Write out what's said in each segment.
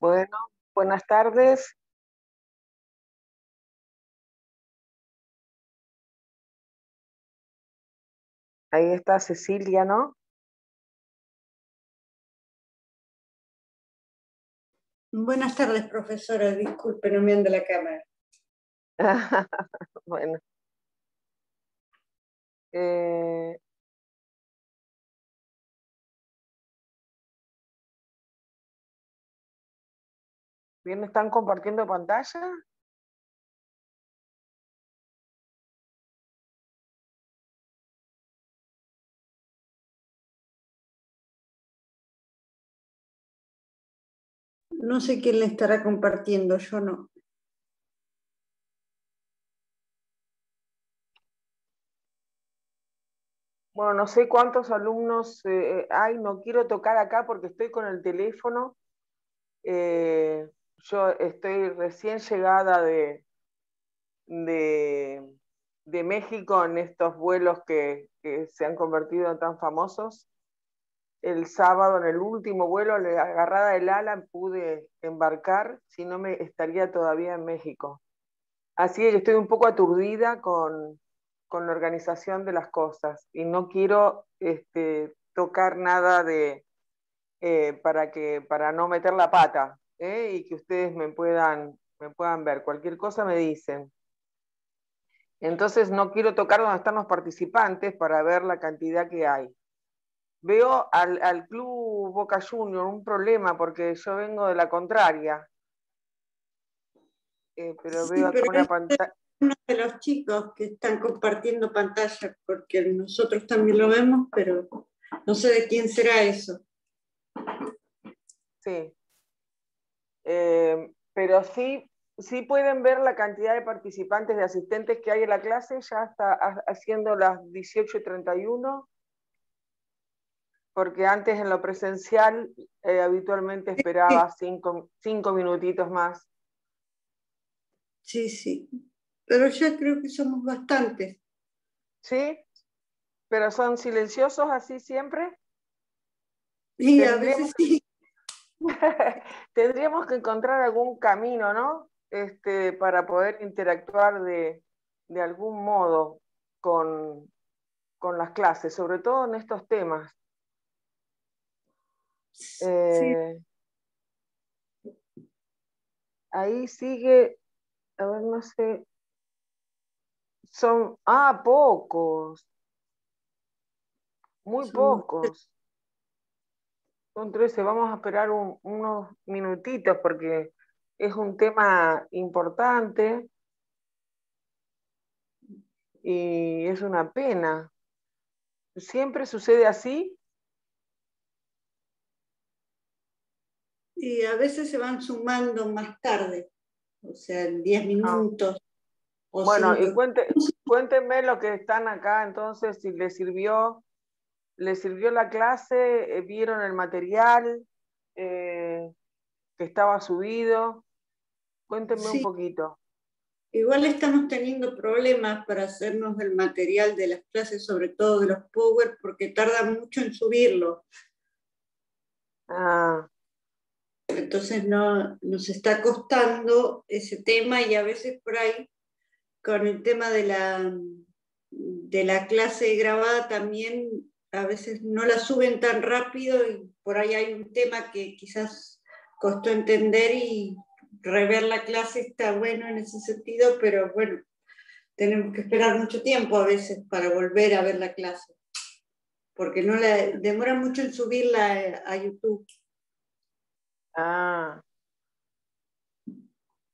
Bueno, buenas tardes. Ahí está Cecilia, ¿no? Buenas tardes, profesora. Disculpe, no me anda la cámara. Bueno. Eh, ¿Bien están compartiendo pantalla? No sé quién le estará compartiendo, yo no. Bueno, no sé cuántos alumnos hay, no quiero tocar acá porque estoy con el teléfono. Yo estoy recién llegada de, de México en estos vuelos que se han convertido en tan famosos. El sábado, en el último vuelo, agarrada del ala, pude embarcar, si no me estaría todavía en México. Así que estoy un poco aturdida con la organización de las cosas y no quiero tocar nada para no meter la pata, y que ustedes me puedan ver. Cualquier cosa me dicen. Entonces no quiero tocar donde están los participantes para ver la cantidad que hay. Veo al club Boca Junior un problema porque yo vengo de la contraria, pero Sí, veo acá pero una es pantalla. uno de los chicos que están compartiendo pantalla, porque nosotros también lo vemos, pero no sé de quién será eso. Sí. Pero sí pueden ver la cantidad de participantes, de asistentes que hay en la clase. Ya está haciendo las 18:31, porque antes en lo presencial habitualmente Sí, esperaba cinco minutitos más. sí, sí. Pero ya creo que somos bastantes. ¿Sí? Pero son silenciosos así siempre. Y a Tendríamos veces sí. Tendríamos que encontrar algún camino, ¿no? Para poder interactuar de algún modo con las clases, sobre todo en estos temas. Sí, Eh, Ahí sigue, a ver, no sé, pocos, muy somos. pocos. Son 13, vamos a esperar unos minutitos porque es un tema importante y es una pena. ¿Siempre sucede así? Y a veces se van sumando más tarde, o sea, en 10 Ah. minutos o Bueno, y 5. cuéntenme lo que están acá, entonces, si les sirvió la clase, vieron el material eh, que estaba subido. Cuéntenme un Sí, poquito. igual estamos teniendo problemas para hacernos el material de las clases, sobre todo de los Power, porque tarda mucho en subirlo. Ah, Entonces no, nos está costando ese tema y a veces por ahí con el tema de la clase grabada también a veces no la suben tan rápido y por ahí hay un tema que quizás costó entender y rever la clase está bueno en ese sentido, pero bueno, tenemos que esperar mucho tiempo a veces para volver a ver la clase, porque no la, demora mucho en subirla a YouTube. ah,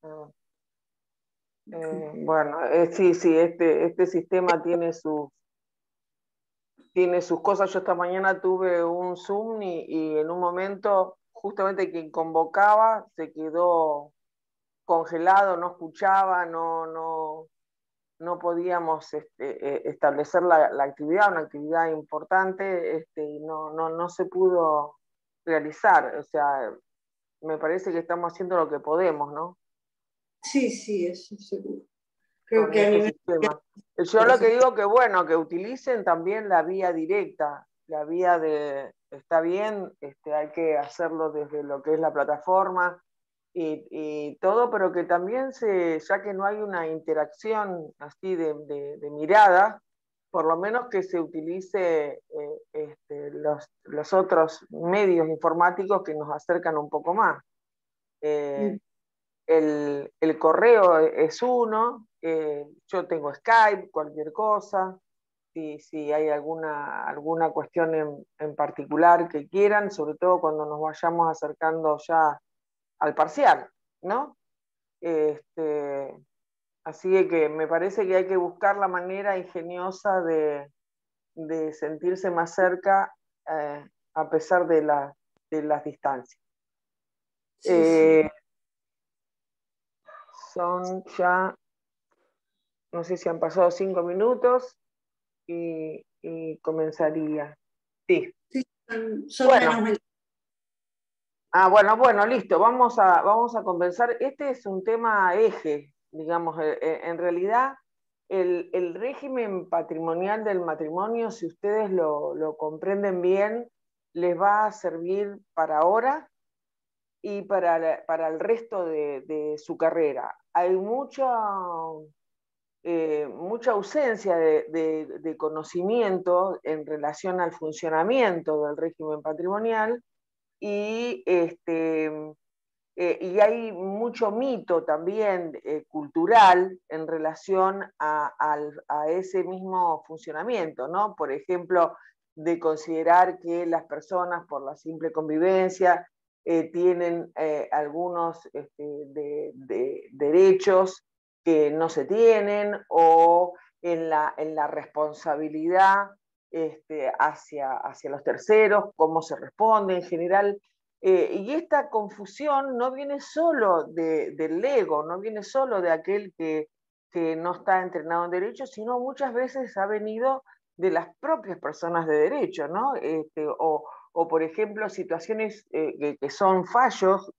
ah. Bueno, sí, sí, este sistema tiene sus cosas. Yo esta mañana tuve un Zoom y en un momento, justamente quien convocaba se quedó congelado, no escuchaba, no podíamos establecer la actividad, una actividad importante, y no se pudo realizar. O sea, me parece que estamos haciendo lo que podemos, ¿no? Sí, sí, eso seguro. Creo Con que a este nivel sistema. Yo lo que digo que, bueno, que utilicen también la vía directa, la vía está bien, hay que hacerlo desde lo que es la plataforma, y todo, pero que también ya que no hay una interacción así de mirada, por lo menos que se utilice los otros medios informáticos que nos acercan un poco más. Mm. El correo es uno, yo tengo Skype, cualquier cosa, si hay alguna cuestión en particular que quieran, sobre todo cuando nos vayamos acercando ya al parcial, ¿no? Este, así que me parece que hay que buscar la manera ingeniosa de sentirse más cerca a pesar de las distancias. Sí, sí. Son ya, no sé si han pasado 5 minutos y comenzaría. Sí. Sí, son Bueno, menos. bueno, listo, vamos a conversar. Este es un tema eje, digamos, en realidad el régimen patrimonial del matrimonio, si ustedes lo comprenden bien, les va a servir para ahora y para el resto de su carrera. Hay mucha ausencia de conocimiento en relación al funcionamiento del régimen patrimonial y, y hay mucho mito también cultural en relación a ese mismo funcionamiento, ¿no? Por ejemplo, de considerar que las personas por la simple convivencia tienen algunos derechos que no se tienen o en la responsabilidad hacia los terceros, cómo se responde en general. Y esta confusión no viene solo del ego, no viene solo de aquel que no está entrenado en derecho, sino muchas veces ha venido de las propias personas de derecho, ¿no? O por ejemplo, situaciones que son fallos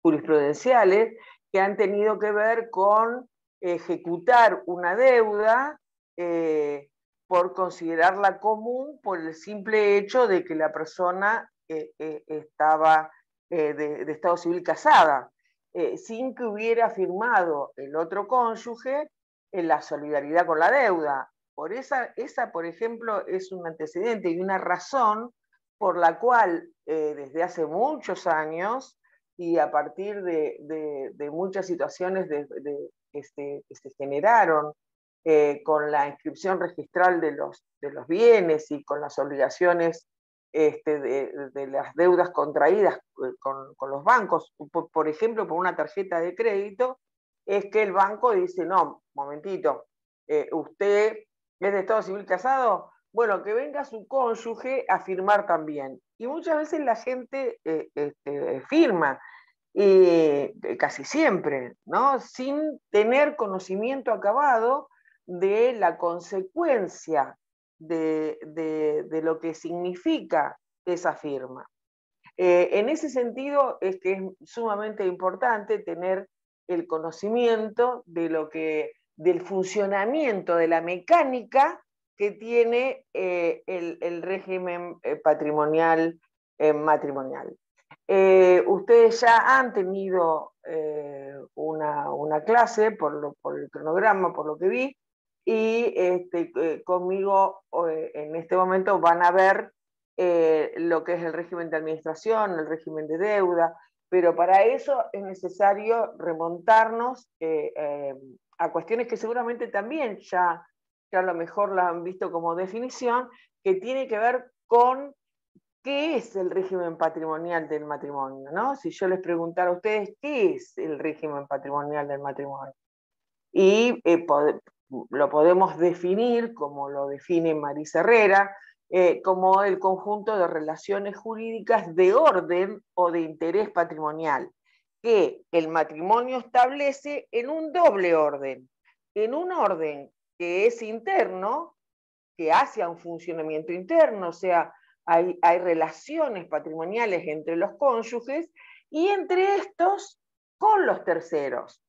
jurisprudenciales que han tenido que ver con ejecutar una deuda por considerarla común por el simple hecho de que la persona estaba de estado civil casada, sin que hubiera firmado el otro cónyuge en la solidaridad con la deuda. Esa, por ejemplo, es un antecedente y una razón por la cual desde hace muchos años y a partir de muchas situaciones que se generaron con la inscripción registral de los bienes y con las obligaciones de las deudas contraídas con los bancos, por ejemplo, por una tarjeta de crédito, es que el banco dice, no, momentito, usted es de estado civil casado, bueno, que venga su cónyuge a firmar también. Y muchas veces la gente firma, casi siempre, ¿no? Sin tener conocimiento acabado de la consecuencia de lo que significa esa firma. En ese sentido es que es sumamente importante tener el conocimiento del funcionamiento de la mecánica que tiene el régimen patrimonial matrimonial. Ustedes ya han tenido una clase por el cronograma, por lo que vi, y conmigo en este momento van a ver lo que es el régimen de administración, el régimen de deuda, pero para eso es necesario remontarnos a cuestiones que seguramente también ya a lo mejor la han visto como definición, que tiene que ver con qué es el régimen patrimonial del matrimonio, ¿no? Si yo les preguntara a ustedes qué es el régimen patrimonial del matrimonio. Y lo podemos definir, como lo define Marisa Herrera, como el conjunto de relaciones jurídicas de orden o de interés patrimonial que el matrimonio establece en un doble orden, en un orden que es interno, que hace a un funcionamiento interno, o sea, hay relaciones patrimoniales entre los cónyuges y entre estos con los terceros.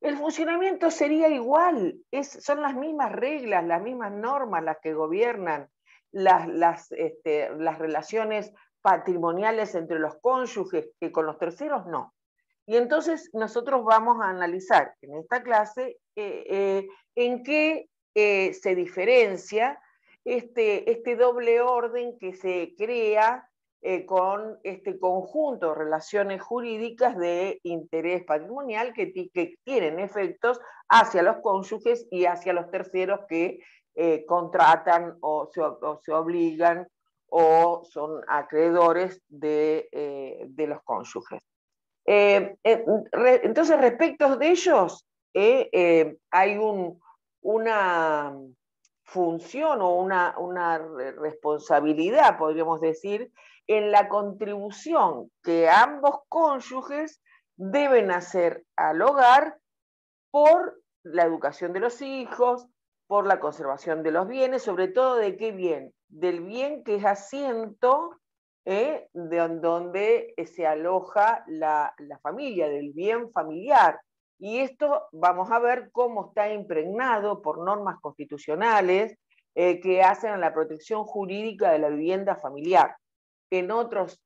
El funcionamiento sería igual, son las mismas reglas, las mismas normas las que gobiernan las relaciones patrimoniales entre los cónyuges que con los terceros no. Y entonces nosotros vamos a analizar en esta clase en qué se diferencia este doble orden que se crea con este conjunto de relaciones jurídicas de interés patrimonial que tienen efectos hacia los cónyuges y hacia los terceros que contratan o se obligan o son acreedores de los cónyuges. Entonces, respecto de ellos, hay una función o una responsabilidad, podríamos decir, en la contribución que ambos cónyuges deben hacer al hogar por la educación de los hijos, por la conservación de los bienes, sobre todo de qué bien, del bien que es asiento de donde se aloja la familia, del bien familiar. Y esto vamos a ver cómo está impregnado por normas constitucionales que hacen a la protección jurídica de la vivienda familiar. En otros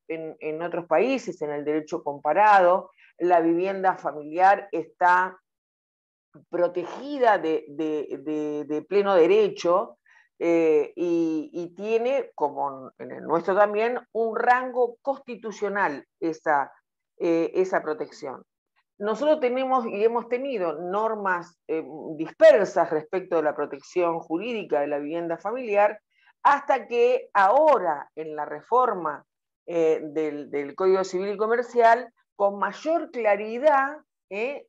países, en el derecho comparado, la vivienda familiar está protegida de pleno derecho y tiene, como en el nuestro también, un rango constitucional esa protección. Nosotros tenemos y hemos tenido normas dispersas respecto de la protección jurídica de la vivienda familiar, hasta que ahora, en la reforma del Código Civil y Comercial, con mayor claridad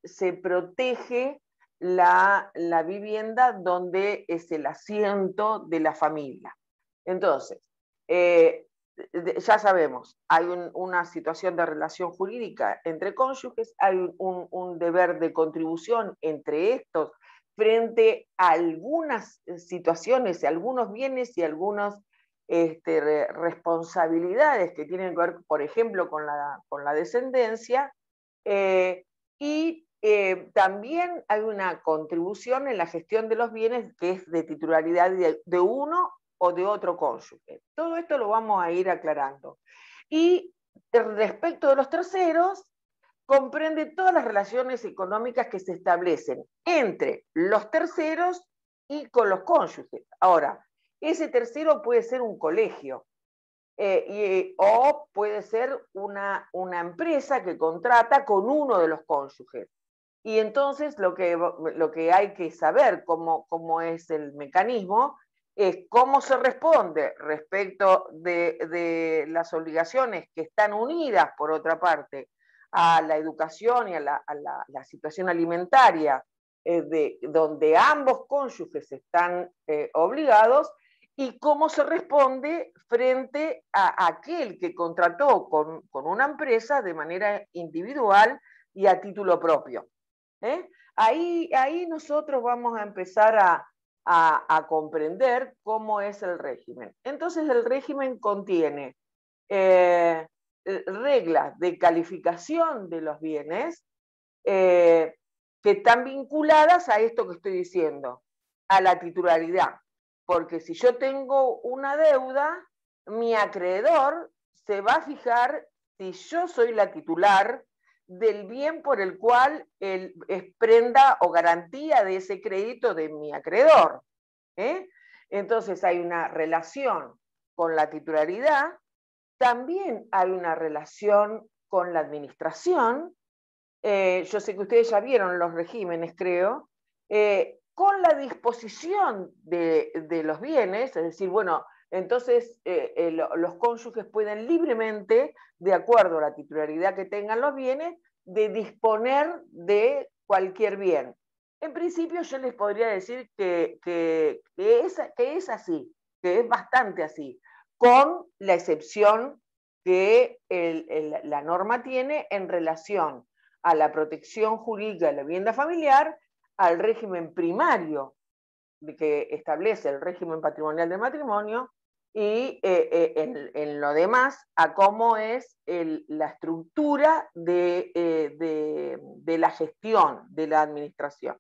se protege la vivienda donde es el asiento de la familia. Entonces, ya sabemos, hay una situación de relación jurídica entre cónyuges, hay un deber de contribución entre estos frente a algunas situaciones, algunos bienes y algunas responsabilidades que tienen que ver, por ejemplo, con la descendencia, y también hay una contribución en la gestión de los bienes que es de titularidad de uno o de otro cónyuge. Todo esto lo vamos a ir aclarando. Y respecto de los terceros, comprende todas las relaciones económicas que se establecen entre los terceros y con los cónyuges. Ahora, ese tercero puede ser un colegio, o puede ser una empresa que contrata con uno de los cónyuges. Y entonces lo que hay que saber cómo es el mecanismo es cómo se responde respecto de las obligaciones que están unidas, por otra parte, a la educación y a la situación alimentaria, donde ambos cónyuges están obligados, y cómo se responde frente a aquel que contrató con una empresa de manera individual y a título propio. Ahí nosotros vamos a empezar a comprender cómo es el régimen. Entonces el régimen contiene reglas de calificación de los bienes que están vinculadas a esto que estoy diciendo, a la titularidad. Porque si yo tengo una deuda, mi acreedor se va a fijar si yo soy la titular del bien por el cual es prenda o garantía de ese crédito de mi acreedor. Entonces hay una relación con la titularidad, también hay una relación con la administración. Yo sé que ustedes ya vieron los regímenes, creo, con la disposición de los bienes, es decir, bueno, entonces los cónyuges pueden libremente, de acuerdo a la titularidad que tengan los bienes, de disponer de cualquier bien. En principio yo les podría decir que es así, que es bastante así, con la excepción que la norma tiene en relación a la protección jurídica de la vivienda familiar, al régimen primario que establece el régimen patrimonial del matrimonio, y en lo demás a cómo es la estructura de la gestión de la administración.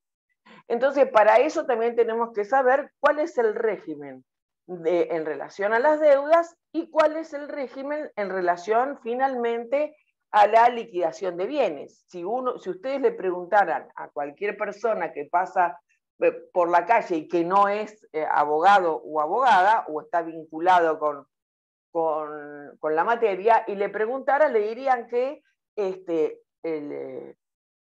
Entonces, para eso también tenemos que saber cuál es el régimen en relación a las deudas y cuál es el régimen en relación finalmente a la liquidación de bienes. Si ustedes le preguntaran a cualquier persona que pasa por la calle y que no es abogado o abogada, o está vinculado con la materia, y le preguntara, le dirían que,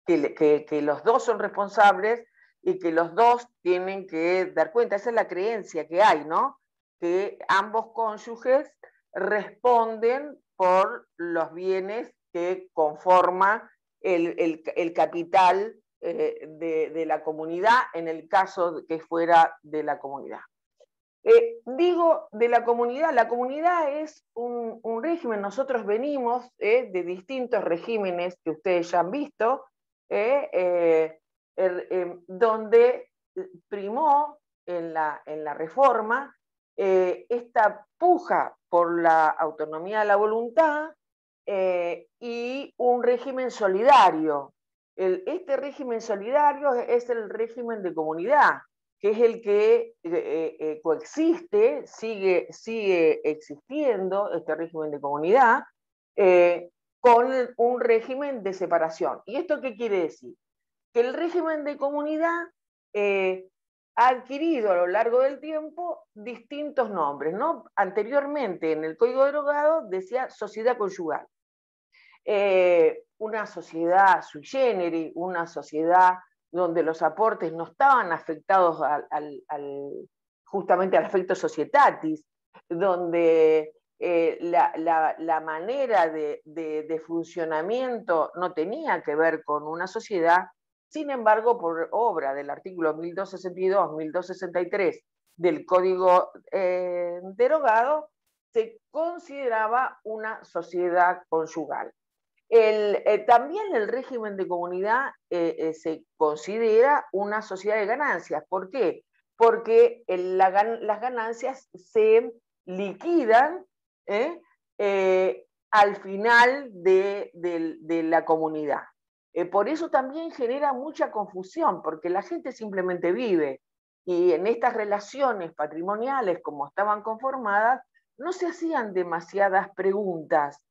que los dos son responsables y que los dos tienen que dar cuenta. Esa es la creencia que hay, ¿no? Que ambos cónyuges responden por los bienes que conforma el capital de la comunidad, en el caso de que fuera de la comunidad. Digo de la comunidad es un régimen, nosotros venimos de distintos regímenes que ustedes ya han visto, donde primó en la reforma esta puja por la autonomía de la voluntad y un régimen solidario. Este régimen solidario es el régimen de comunidad, que es el que coexiste, sigue existiendo este régimen de comunidad, con un régimen de separación. ¿Y esto qué quiere decir? Que el régimen de comunidad ha adquirido a lo largo del tiempo distintos nombres, ¿no? Anteriormente, en el Código Derogado decía sociedad conyugal. Una sociedad sui generis, una sociedad donde los aportes no estaban afectados justamente al afecto societatis, donde la manera de funcionamiento no tenía que ver con una sociedad. Sin embargo, por obra del artículo 1262, 1263 del Código derogado, se consideraba una sociedad conyugal. También el régimen de comunidad se considera una sociedad de ganancias. ¿Por qué? Porque las ganancias se liquidan al final de la comunidad. Por eso también genera mucha confusión, porque la gente simplemente vive, y en estas relaciones patrimoniales, como estaban conformadas, no se hacían demasiadas preguntas.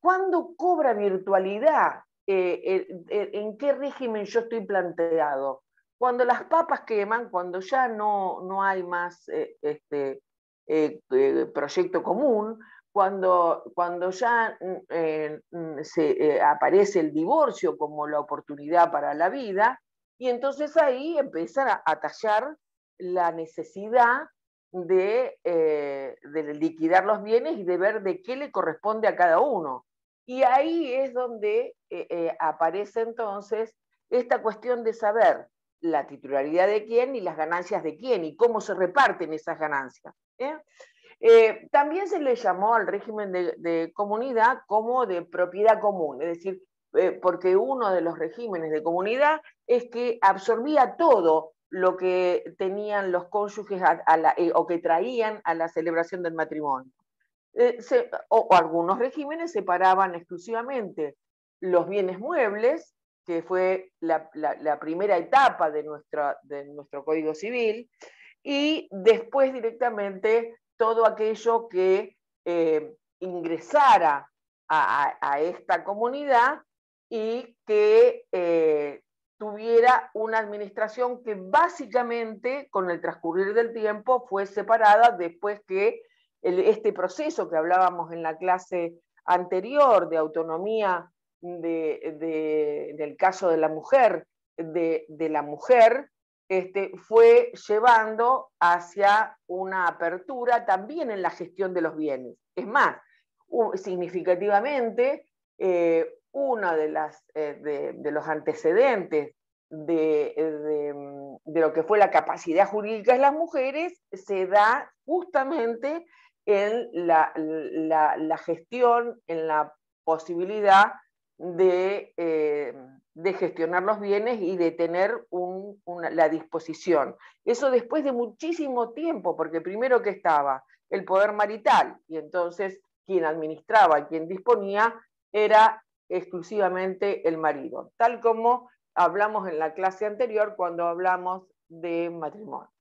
¿Cuándo cobra virtualidad? ¿En qué régimen yo estoy planteado? Cuando las papas queman, cuando ya no hay más proyecto común, cuando ya aparece el divorcio como la oportunidad para la vida, y entonces ahí empiezan a tallar la necesidad de liquidar los bienes y de ver de qué le corresponde a cada uno. Y ahí es donde aparece entonces esta cuestión de saber la titularidad de quién y las ganancias de quién y cómo se reparten esas ganancias. También se le llamó al régimen de comunidad como de propiedad común, es decir, porque uno de los regímenes de comunidad es que absorbía todo lo que tenían los cónyuges o que traían a la celebración del matrimonio. O algunos regímenes separaban exclusivamente los bienes muebles, que fue la primera etapa de nuestro Código Civil, y después directamente todo aquello que ingresara a esta comunidad y que tuviera una administración que básicamente con el transcurrir del tiempo fue separada después que este proceso que hablábamos en la clase anterior de autonomía del caso de la mujer, de la mujer, fue llevando hacia una apertura también en la gestión de los bienes. Es más, significativamente, uno de los antecedentes de lo que fue la capacidad jurídica de las mujeres se da justamente en la gestión, en la posibilidad de gestionar los bienes y de tener la disposición. Eso después de muchísimo tiempo, porque primero que estaba el poder marital, y entonces quien administraba, quien disponía, era exclusivamente el marido, tal como hablamos en la clase anterior cuando hablamos de matrimonio.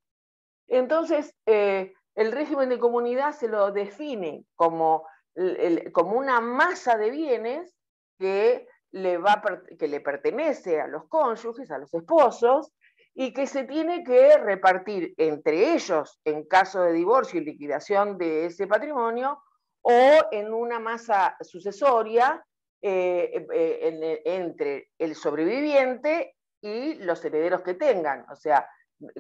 Entonces, el régimen de comunidad se lo define como una masa de bienes que le pertenece a los cónyuges, a los esposos, y que se tiene que repartir entre ellos en caso de divorcio y liquidación de ese patrimonio, o en una masa sucesoria entre el sobreviviente y los herederos que tengan. O sea,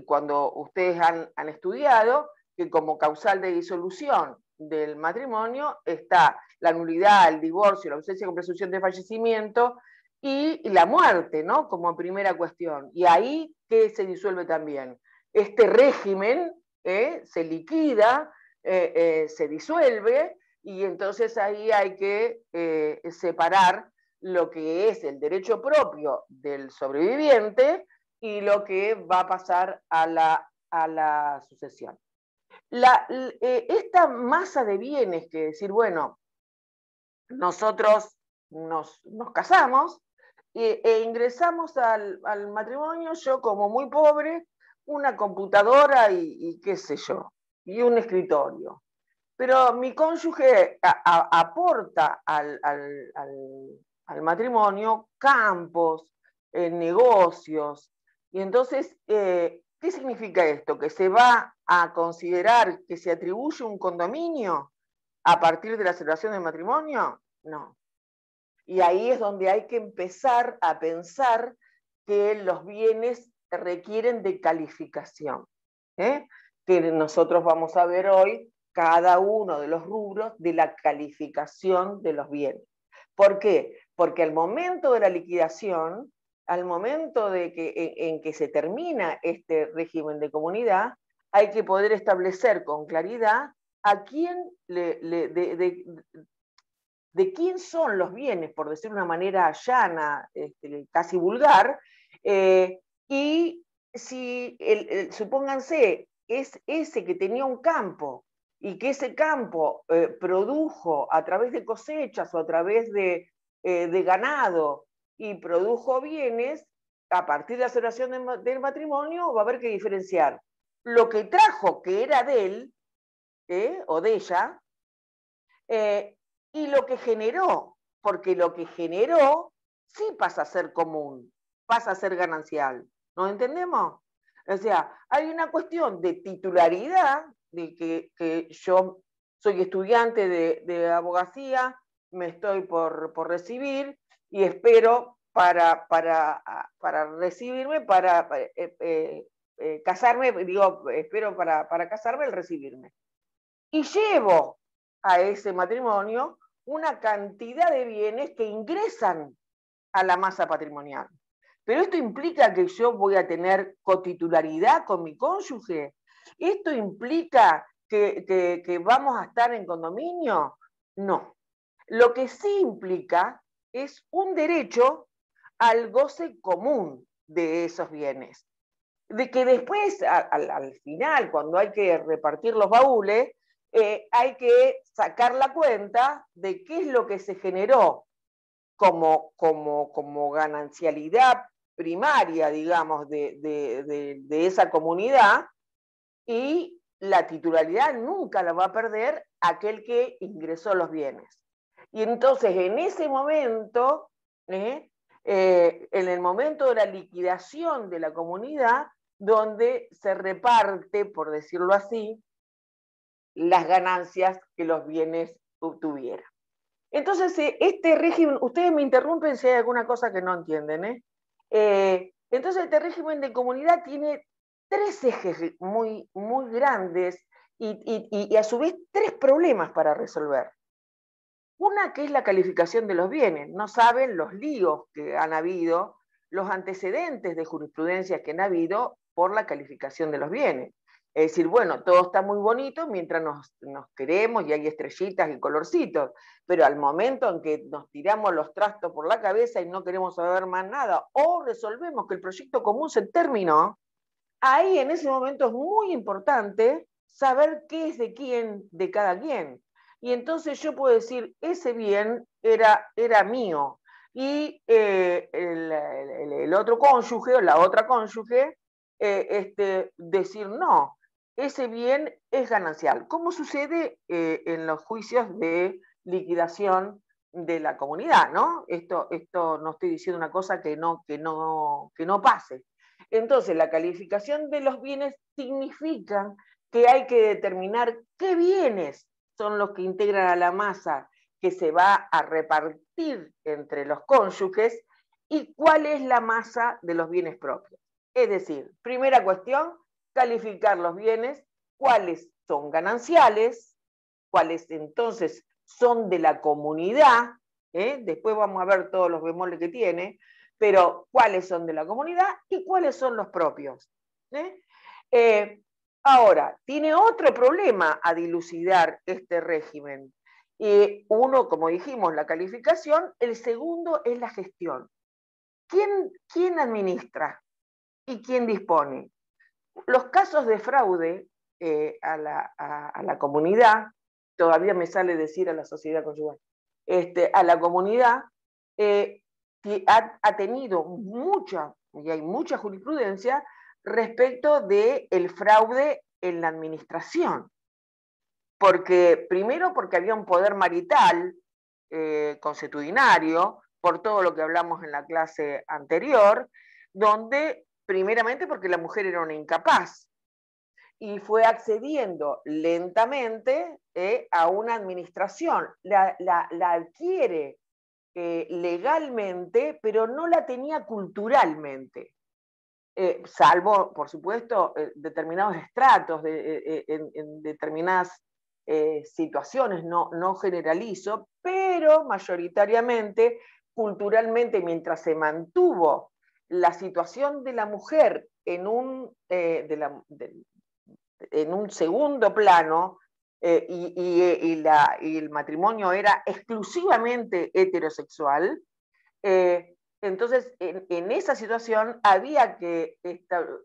cuando ustedes han estudiado que como causal de disolución del matrimonio está la nulidad, el divorcio, la ausencia con presunción de fallecimiento y la muerte, ¿no? Como primera cuestión. Y ahí que se disuelve también. Este régimen se liquida, se disuelve, y entonces ahí hay que separar lo que es el derecho propio del sobreviviente y lo que va a pasar a la sucesión. Esta masa de bienes, que decir, bueno, nosotros nos casamos e ingresamos al matrimonio, yo como muy pobre, una computadora y qué sé yo, y un escritorio. Pero mi cónyuge aporta al matrimonio campos, negocios, y entonces, ¿qué significa esto? ¿Que se va a considerar que se atribuye un condominio a partir de la celebración del matrimonio? No. Y ahí es donde hay que empezar a pensar que los bienes requieren de calificación, que nosotros vamos a ver hoy cada uno de los rubros de la calificación de los bienes. ¿Por qué? Porque al momento de la liquidación, al momento en que se termina este régimen de comunidad, hay que poder establecer con claridad a quién de quién son los bienes, por decir de una manera llana, casi vulgar, y si, supónganse, es ese que tenía un campo y que ese campo produjo a través de cosechas o a través de ganado y produjo bienes, a partir de la celebración del matrimonio va a haber que diferenciar lo que trajo, que era de él o de ella, y lo que generó, porque lo que generó sí pasa a ser común, pasa a ser ganancial. ¿Nos entendemos? O sea, hay una cuestión de titularidad, de que yo soy estudiante de abogacía, me estoy por recibir y espero para recibirme, para casarme, digo, espero para casarme el recibirme. Y llevo a ese matrimonio una cantidad de bienes que ingresan a la masa patrimonial. Pero esto implica que yo voy a tener cotitularidad con mi cónyuge. ¿Esto implica que vamos a estar en condominio? No. Lo que sí implica es un derecho al goce común de esos bienes. De que después, al final, cuando hay que repartir los baúles, hay que sacar la cuenta de qué es lo que se generó como ganancialidad primaria, digamos, de esa comunidad, y la titularidad nunca la va a perder aquel que ingresó los bienes. Y entonces, en ese momento, en el momento de la liquidación de la comunidad, donde se reparte, por decirlo así, las ganancias que los bienes obtuvieran. Entonces, este régimen, ustedes me interrumpen si hay alguna cosa que no entienden, entonces, este régimen de comunidad tiene tres ejes muy, muy grandes y a su vez tres problemas para resolver. Una, que es la calificación de los bienes. No saben los líos que han habido, los antecedentes de jurisprudencia que han habido por la calificación de los bienes. Es decir, bueno, todo está muy bonito mientras nos queremos y hay estrellitas y colorcitos, pero al momento en que nos tiramos los trastos por la cabeza y no queremos saber más nada, o resolvemos que el proyecto común se terminó, ahí en ese momento es muy importante saber qué es de quién, de cada quien. Y entonces yo puedo decir, ese bien era mío, y el otro cónyuge o la otra cónyuge decir, no, ese bien es ganancial. ¿Cómo sucede en los juicios de liquidación de la comunidad, ¿no? Esto no estoy diciendo una cosa que no pase. Entonces, la calificación de los bienes significa que hay que determinar qué bienes son los que integran a la masa que se va a repartir entre los cónyuges y cuál es la masa de los bienes propios. Es decir, primera cuestión, calificar los bienes, cuáles son gananciales, cuáles entonces son de la comunidad, después vamos a ver todos los bemoles que tiene, pero cuáles son de la comunidad y cuáles son los propios. Ahora, tiene otro problema a dilucidar este régimen. Uno, como dijimos, la calificación, el segundo es la gestión. ¿Quién administra y quién dispone? Los casos de fraude a la comunidad, todavía me sale decir a la sociedad conyugal, a la comunidad, ha tenido mucha, y hay mucha jurisprudencia respecto del fraude en la administración. Primero porque había un poder marital consuetudinario, por todo lo que hablamos en la clase anterior, donde primeramente porque la mujer era una incapaz y fue accediendo lentamente a una administración. La adquiere legalmente, pero no la tenía culturalmente. Salvo, por supuesto, determinados estratos en determinadas situaciones, no generalizo, pero mayoritariamente, culturalmente, mientras se mantuvo la situación de la mujer en un segundo plano, y el matrimonio era exclusivamente heterosexual, entonces en esa situación había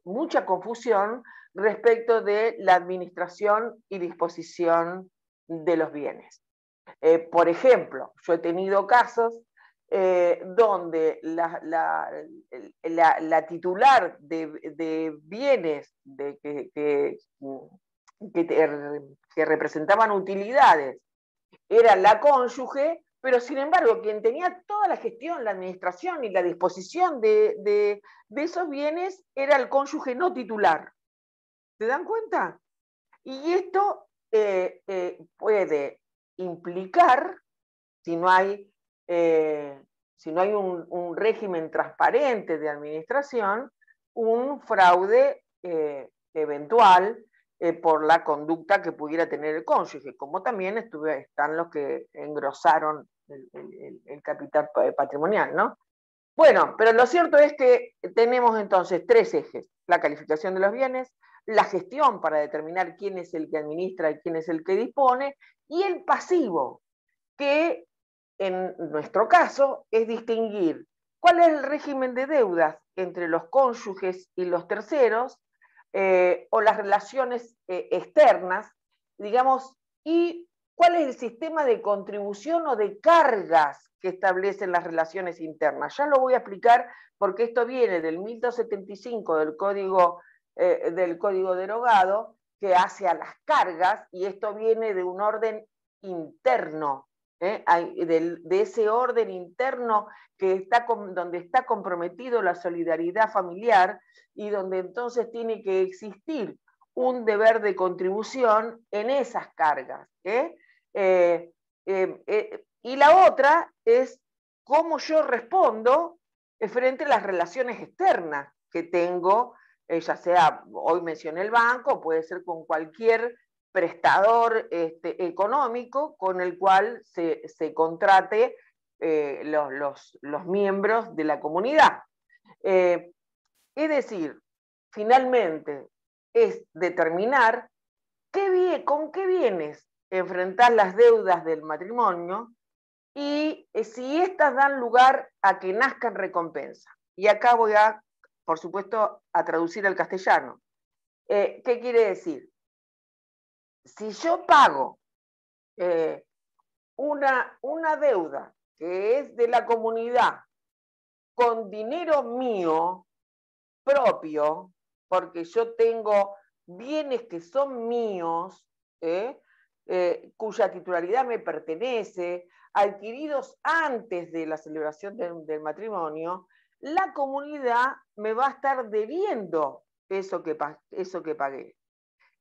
mucha confusión respecto de la administración y disposición de los bienes. Por ejemplo, yo he tenido casos donde la titular de bienes que representaban utilidades era la cónyuge, pero sin embargo quien tenía toda la gestión, la administración y la disposición de esos bienes era el cónyuge no titular. ¿Se dan cuenta? Y esto puede implicar, si no hay un régimen transparente de administración, un fraude eventual por la conducta que pudiera tener el cónyuge, como también están los que engrosaron el capital patrimonial, ¿no? Bueno, pero lo cierto es que tenemos entonces tres ejes: la calificación de los bienes, la gestión para determinar quién es el que administra y quién es el que dispone, y el pasivo, que en nuestro caso es distinguir cuál es el régimen de deudas entre los cónyuges y los terceros, o las relaciones externas, digamos, y cuál es el sistema de contribución o de cargas que establecen las relaciones internas. Ya lo voy a explicar porque esto viene del 1275 del Código derogado, que hace a las cargas, y esto viene de un orden interno, de ese orden interno donde está comprometido la solidaridad familiar y donde entonces tiene que existir un deber de contribución en esas cargas. Y la otra es cómo yo respondo frente a las relaciones externas que tengo, ya sea, hoy mencioné el banco, puede ser con cualquier prestador económico con el cual se contrate los miembros de la comunidad. Es decir, finalmente es determinar con qué bienes enfrentar las deudas del matrimonio y si éstas dan lugar a que nazcan recompensa. Y acá voy por supuesto, a traducir al castellano. ¿Qué quiere decir? Si yo pago una deuda que es de la comunidad con dinero mío propio, porque yo tengo bienes que son míos, cuya titularidad me pertenece, adquiridos antes de la celebración del matrimonio, la comunidad me va a estar debiendo eso que pagué.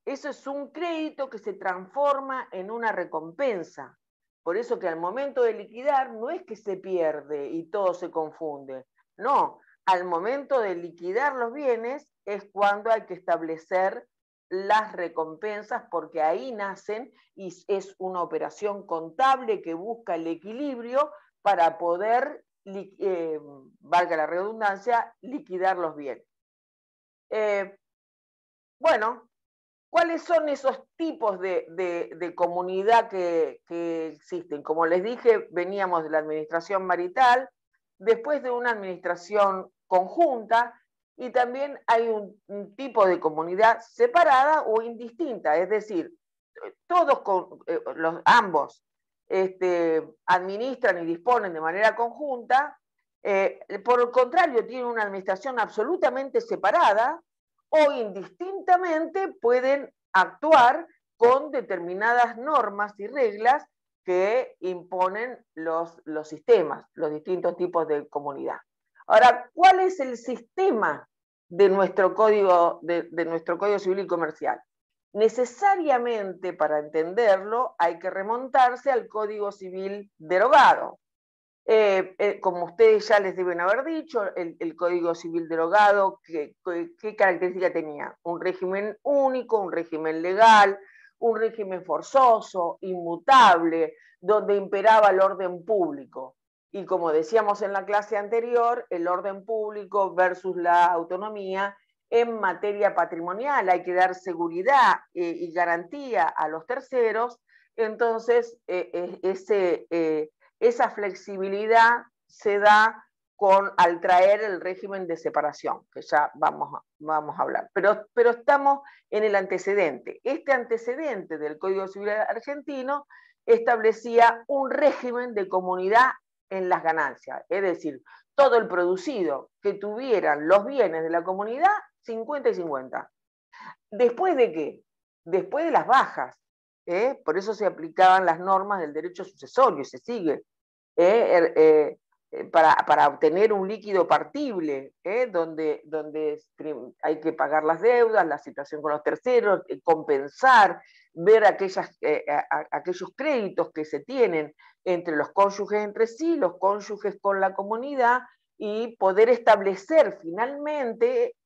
Eso es un crédito que se transforma en una recompensa. Por eso que al momento de liquidar no es que se pierde y todo se confunde. No, al momento de liquidar los bienes es cuando hay que establecer las recompensas, porque ahí nacen y es una operación contable que busca el equilibrio para poder, valga la redundancia, liquidar los bienes. Bueno, ¿cuáles son esos tipos de comunidad que existen? Como les dije, veníamos de la administración marital, después de una administración conjunta, y también hay un tipo de comunidad separada o indistinta, es decir, todos ambos administran y disponen de manera conjunta, por el contrario, tienen una administración absolutamente separada, o indistintamente pueden actuar con determinadas normas y reglas que imponen los sistemas, los distintos tipos de comunidad. Ahora, ¿cuál es el sistema de nuestro código civil y comercial? Necesariamente, para entenderlo, hay que remontarse al Código Civil derogado. Como ustedes ya les deben haber dicho, el Código Civil derogado, ¿qué característica tenía? Un régimen único, un régimen legal, un régimen forzoso, inmutable, donde imperaba el orden público. Y como decíamos en la clase anterior, el orden público versus la autonomía en materia patrimonial. Hay que dar seguridad y garantía a los terceros. Entonces, esa flexibilidad se da al traer el régimen de separación, que ya vamos a hablar. Pero estamos en el antecedente. Este antecedente del Código Civil argentino establecía un régimen de comunidad en las ganancias, es decir, todo el producido que tuvieran los bienes de la comunidad, 50 y 50. ¿Después de qué? Después de las bajas. Por eso se aplicaban las normas del derecho sucesorio, se sigue. Para obtener un líquido partible, donde hay que pagar las deudas, la situación con los terceros, compensar, ver aquellos créditos que se tienen entre los cónyuges entre sí, los cónyuges con la comunidad, y poder establecer finalmente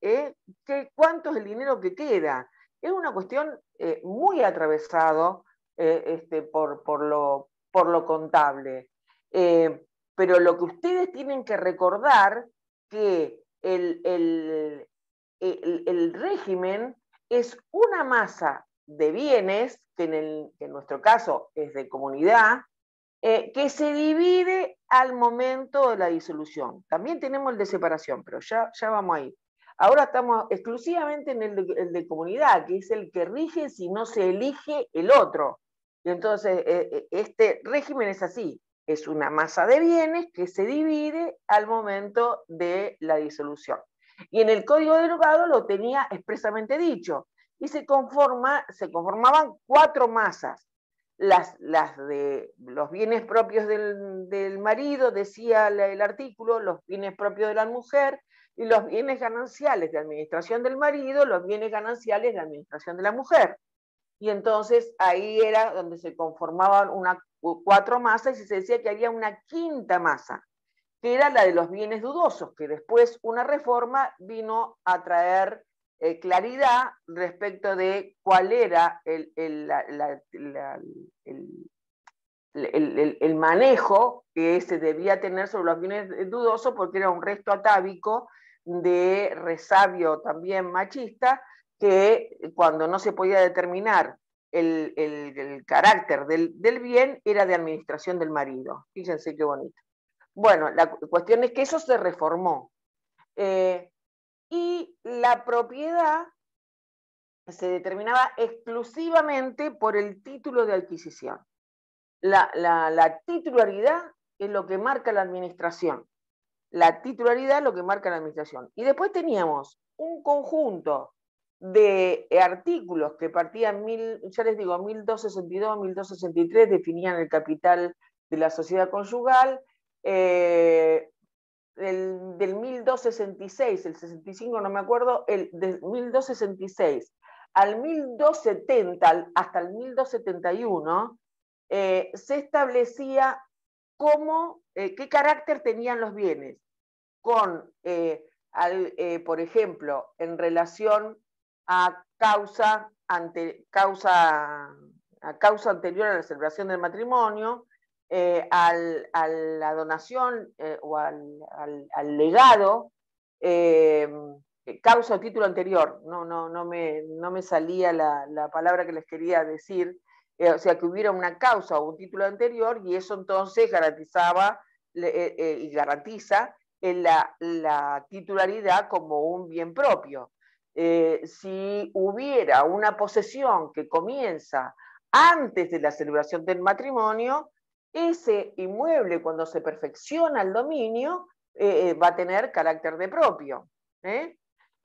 cuánto es el dinero que queda. Es una cuestión muy atravesado por lo contable. Pero lo que ustedes tienen que recordar que el régimen es una masa de bienes, que en nuestro caso es de comunidad, que se divide al momento de la disolución. También tenemos el de separación, pero ya vamos ahí. Ahora estamos exclusivamente en el de comunidad, que es el que rige si no se elige el otro. Y entonces, este régimen es así, es una masa de bienes que se divide al momento de la disolución. Y en el Código derogado lo tenía expresamente dicho, y se conformaban 4 masas. Las de los bienes propios del marido, decía el artículo, los bienes propios de la mujer, y los bienes gananciales de administración del marido, los bienes gananciales de administración de la mujer. Y entonces ahí era donde se conformaban 4 masas, y se decía que había una quinta masa, que era la de los bienes dudosos, que después una reforma vino a traer claridad respecto de cuál era el manejo que se debía tener sobre los bienes dudosos, porque era un resto atávico de resabio también machista, que cuando no se podía determinar el carácter del bien, era de administración del marido. Fíjense qué bonito. Bueno, la cuestión es que eso se reformó. Y la propiedad se determinaba exclusivamente por el título de adquisición. La titularidad es lo que marca la administración. La titularidad es lo que marca la administración. Y después teníamos un conjunto de artículos que partían, ya les digo, 1262, 1263, definían el capital de la sociedad conyugal, del 1266, el 65 no me acuerdo, del 1266 al 1270, hasta el 1271, se establecía qué carácter tenían los bienes, por ejemplo, en relación a causa anterior a la celebración del matrimonio, a la donación o al legado, causa o título anterior. No me salía la palabra que les quería decir. O sea, que hubiera una causa o un título anterior, y eso entonces garantizaba y garantiza la titularidad como un bien propio. Si hubiera una posesión que comienza antes de la celebración del matrimonio, ese inmueble, cuando se perfecciona el dominio, va a tener carácter de propio.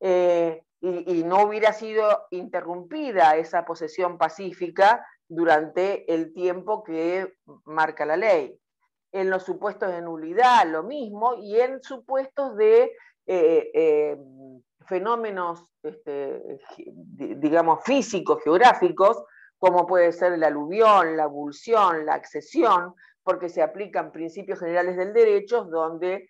Y no hubiera sido interrumpida esa posesión pacífica durante el tiempo que marca la ley. En los supuestos de nulidad, lo mismo, y en supuestos de fenómenos, digamos, físicos, geográficos, como puede ser la aluvión, la abulsión, la accesión, porque se aplican principios generales del derecho donde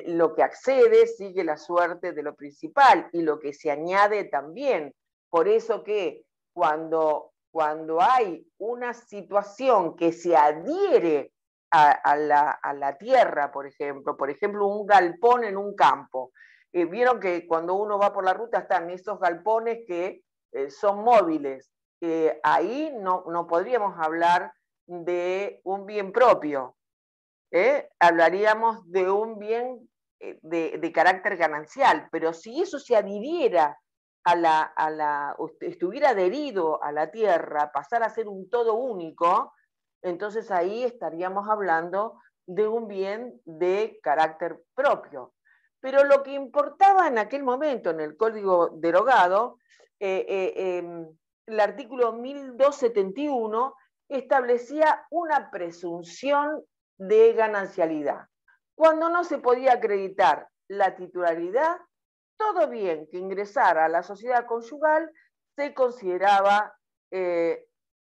lo que accede sigue la suerte de lo principal, y lo que se añade también. Por eso que cuando hay una situación que se adhiere a la tierra, por ejemplo, un galpón en un campo. Vieron que cuando uno va por la ruta están esos galpones que son móviles. Ahí no podríamos hablar de un bien propio. Hablaríamos de un bien de carácter ganancial, pero si eso se adhiriera estuviera adherido a la tierra, pasara a ser un todo único, entonces ahí estaríamos hablando de un bien de carácter propio. Pero lo que importaba en aquel momento, en el código derogado, el artículo 1271 establecía una presunción de ganancialidad. Cuando no se podía acreditar la titularidad, todo bien que ingresara a la sociedad conyugal se consideraba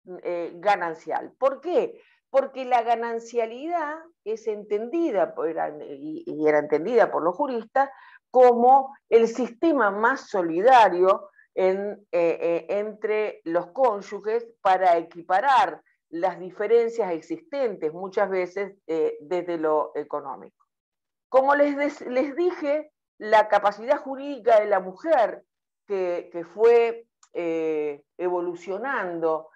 ganancial. ¿Por qué? Porque la ganancialidad es entendida, y era entendida por los juristas, como el sistema más solidario entre los cónyuges para equiparar las diferencias existentes muchas veces desde lo económico. Como les dije, la capacidad jurídica de la mujer que fue evolucionando,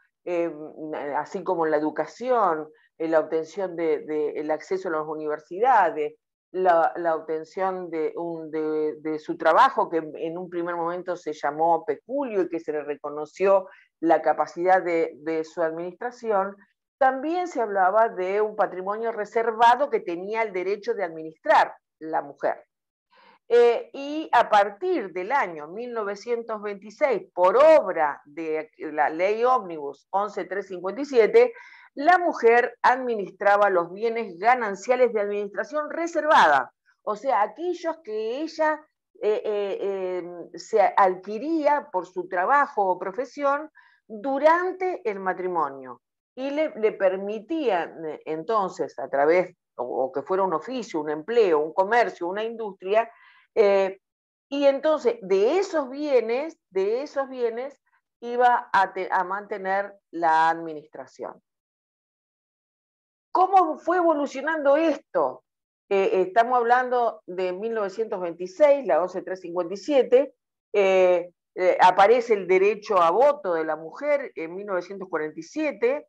así como la educación, la obtención del acceso a las universidades, la obtención de su trabajo, que en un primer momento se llamó peculio y que se le reconoció la capacidad de su administración. También se hablaba de un patrimonio reservado que tenía el derecho de administrar la mujer. Y a partir del año 1926, por obra de la ley ómnibus 11357, la mujer administraba los bienes gananciales de administración reservada, o sea, aquellos que ella se adquiría por su trabajo o profesión durante el matrimonio, y le permitían entonces, a través, o que fuera un oficio, un empleo, un comercio, una industria, y entonces de esos bienes iba a mantener la administración. ¿Cómo fue evolucionando esto? Estamos hablando de 1926, la 11357, aparece el derecho a voto de la mujer en 1947,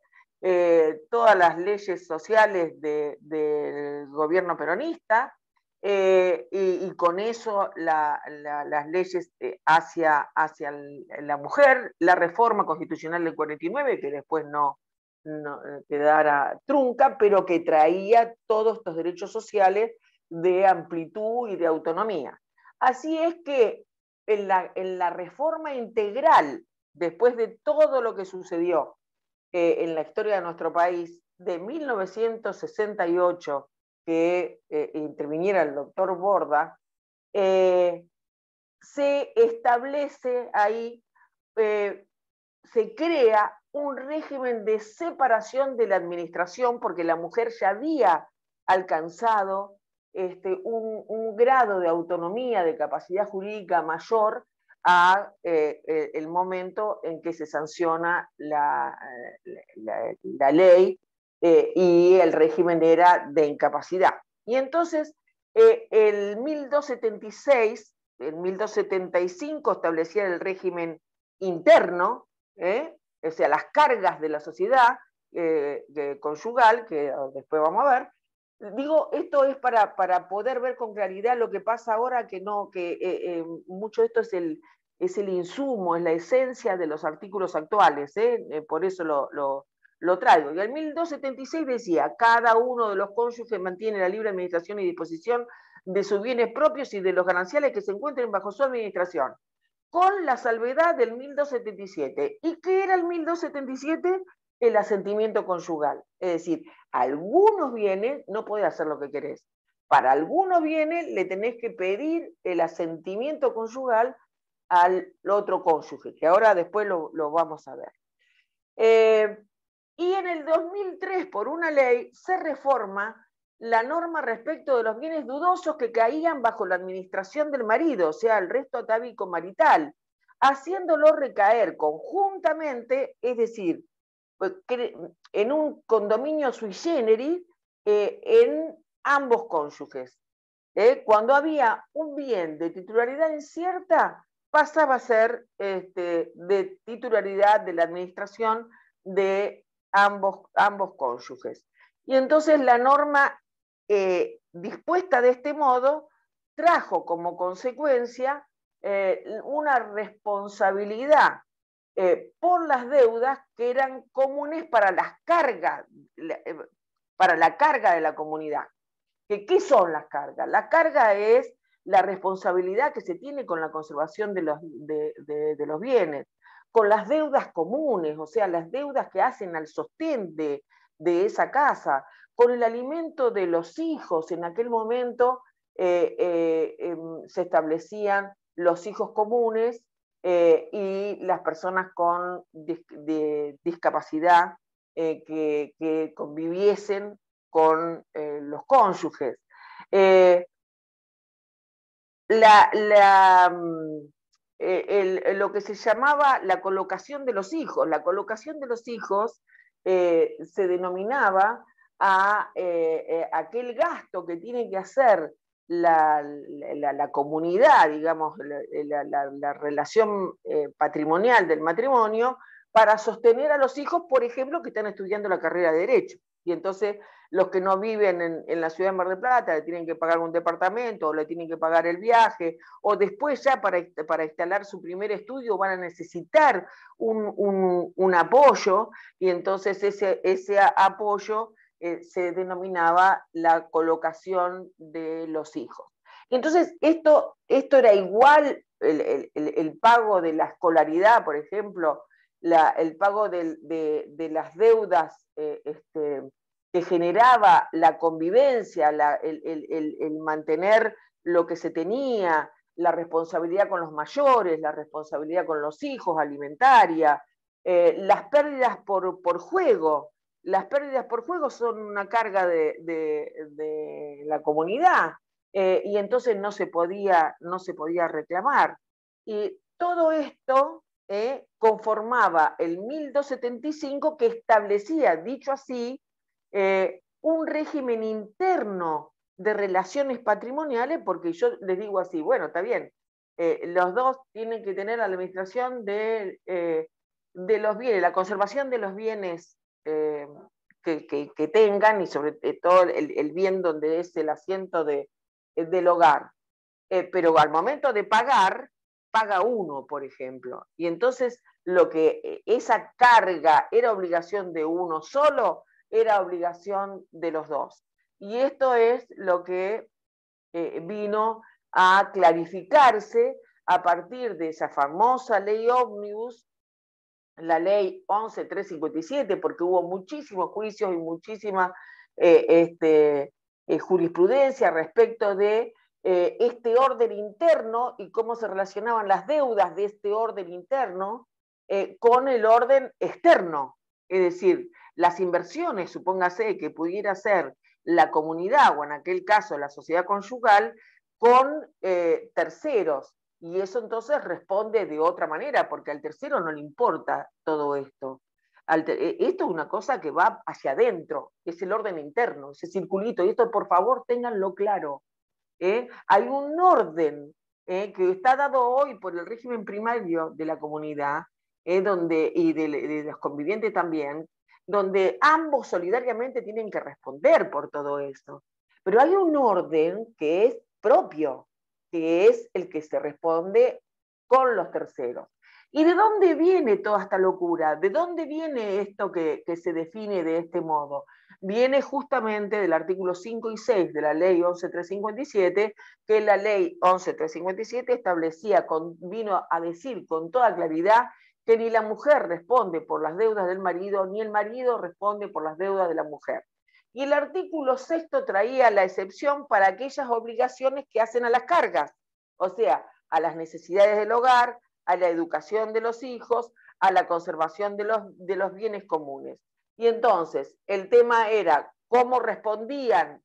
todas las leyes sociales del gobierno peronista, y con eso las leyes hacia la mujer, la reforma constitucional del 49, que después no quedara trunca, pero que traía todos estos derechos sociales de amplitud y de autonomía. Así es que en la reforma integral, después de todo lo que sucedió en la historia de nuestro país, de 1968 que interviniera el doctor Borda, se establece ahí, se crea un régimen de separación de la administración, porque la mujer ya había alcanzado un grado de autonomía, de capacidad jurídica mayor a el momento en que se sanciona la ley y el régimen era de incapacidad. Y entonces, el 1276, en 1275 establecía el régimen interno, o sea, las cargas de la sociedad conyugal, que después vamos a ver. Digo, esto es para poder ver con claridad lo que pasa ahora, que no, que mucho de esto es el insumo, es la esencia de los artículos actuales, por eso lo traigo. Y el 1276 decía, cada uno de los cónyuges mantiene la libre administración y disposición de sus bienes propios y de los gananciales que se encuentren bajo su administración, con la salvedad del 1277. ¿Y qué era el 1277? El asentimiento conyugal. Es decir, algunos bienes no podés hacer lo que querés. Para algunos bienes le tenés que pedir el asentimiento conyugal al otro cónyuge, que ahora después lo vamos a ver. Y en el 2003, por una ley, se reforma la norma respecto de los bienes dudosos que caían bajo la administración del marido, o sea, el resto atávico marital, haciéndolo recaer conjuntamente, es decir, en un condominio sui generis, en ambos cónyuges. Cuando había un bien de titularidad incierta, pasaba a ser de titularidad de la administración de ambos cónyuges. Y entonces la norma dispuesta de este modo trajo como consecuencia una responsabilidad por las deudas que eran comunes para las cargas, para la carga de la comunidad. ¿Qué son las cargas? La carga es la responsabilidad que se tiene con la conservación de los bienes, con las deudas comunes, o sea, las deudas que hacen al sostén de esa casa, con el alimento de los hijos. En aquel momento se establecían los hijos comunes y las personas con discapacidad que conviviesen con los cónyuges. Lo que se llamaba la colocación de los hijos. La colocación de los hijos se denominaba a aquel gasto que tiene que hacer la comunidad, digamos, la relación patrimonial del matrimonio, para sostener a los hijos, por ejemplo, que están estudiando la carrera de Derecho. Y entonces los que no viven en la ciudad de Mar del Plata le tienen que pagar un departamento, o le tienen que pagar el viaje, o después ya para instalar su primer estudio van a necesitar un apoyo, y entonces ese apoyo se denominaba la colocación de los hijos. Entonces, esto era igual, el pago de la escolaridad, por ejemplo, el pago de las deudas que generaba la convivencia, el mantener lo que se tenía, la responsabilidad con los mayores, la responsabilidad con los hijos, alimentaria, las pérdidas por juego. Las pérdidas por juego son una carga de la comunidad, y entonces no se podía reclamar. Y todo esto conformaba el 1275, que establecía, dicho así, un régimen interno de relaciones patrimoniales, porque yo les digo así, bueno, está bien, los dos tienen que tener la administración de los bienes, la conservación de los bienes que tengan, y sobre todo el bien donde es el asiento del hogar. Pero al momento de pagar, paga uno, por ejemplo. Y entonces lo que esa carga era obligación de uno solo, era obligación de los dos. Y esto es lo que vino a clarificarse a partir de esa famosa ley ómnibus la ley 11.357, porque hubo muchísimos juicios y muchísima jurisprudencia respecto de este orden interno y cómo se relacionaban las deudas de este orden interno con el orden externo. Es decir, las inversiones, supóngase que pudiera ser la comunidad o en aquel caso la sociedad conyugal con terceros. Y eso entonces responde de otra manera, porque al tercero no le importa todo esto. Esto es una cosa que va hacia adentro, es el orden interno, ese circulito, y esto por favor ténganlo claro. Hay un orden que está dado hoy por el régimen primario de la comunidad y de los convivientes también, donde ambos solidariamente tienen que responder por todo eso. Pero hay un orden que es propio, que es el que se responde con los terceros. ¿Y de dónde viene toda esta locura? ¿De dónde viene esto que se define de este modo? Viene justamente del artículo 5 y 6 de la ley 11.357, que la ley 11.357 establecía, vino a decir con toda claridad que ni la mujer responde por las deudas del marido, ni el marido responde por las deudas de la mujer. Y el artículo 6 traía la excepción para aquellas obligaciones que hacen a las cargas, o sea, a las necesidades del hogar, a la educación de los hijos, a la conservación de los bienes comunes. Y entonces el tema era cómo respondían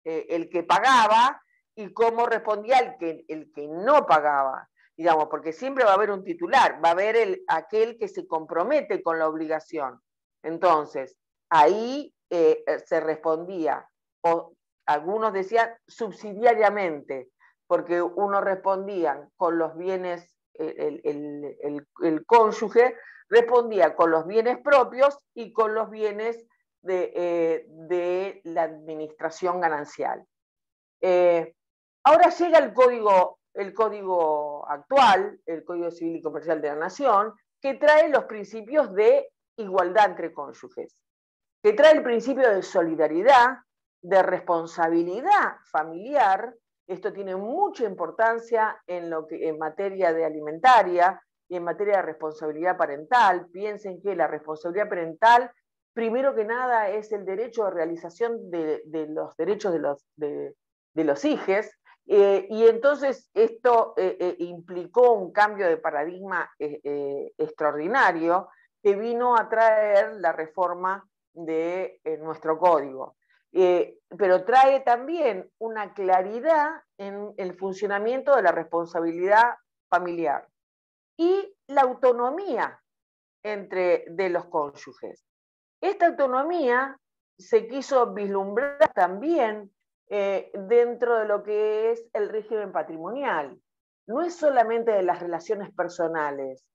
el que pagaba y cómo respondía el que no pagaba, digamos, porque siempre va a haber un titular, va a haber aquel que se compromete con la obligación. Entonces, ahí se respondía, o algunos decían subsidiariamente, porque unos respondían con los bienes, el cónyuge respondía con los bienes propios y con los bienes de la administración ganancial. Ahora llega el código actual, el Código Civil y Comercial de la Nación, que trae los principios de igualdad entre cónyuges, que trae el principio de solidaridad, de responsabilidad familiar. Esto tiene mucha importancia en materia de alimentaria y en materia de responsabilidad parental. Piensen que la responsabilidad parental, primero que nada, es el derecho de realización de los derechos de los hijos, y entonces esto implicó un cambio de paradigma extraordinario que vino a traer la reforma de nuestro código. Pero trae también una claridad en el funcionamiento de la responsabilidad familiar y la autonomía de los cónyuges. Esta autonomía se quiso vislumbrar también dentro de lo que es el régimen patrimonial. No es solamente de las relaciones personales,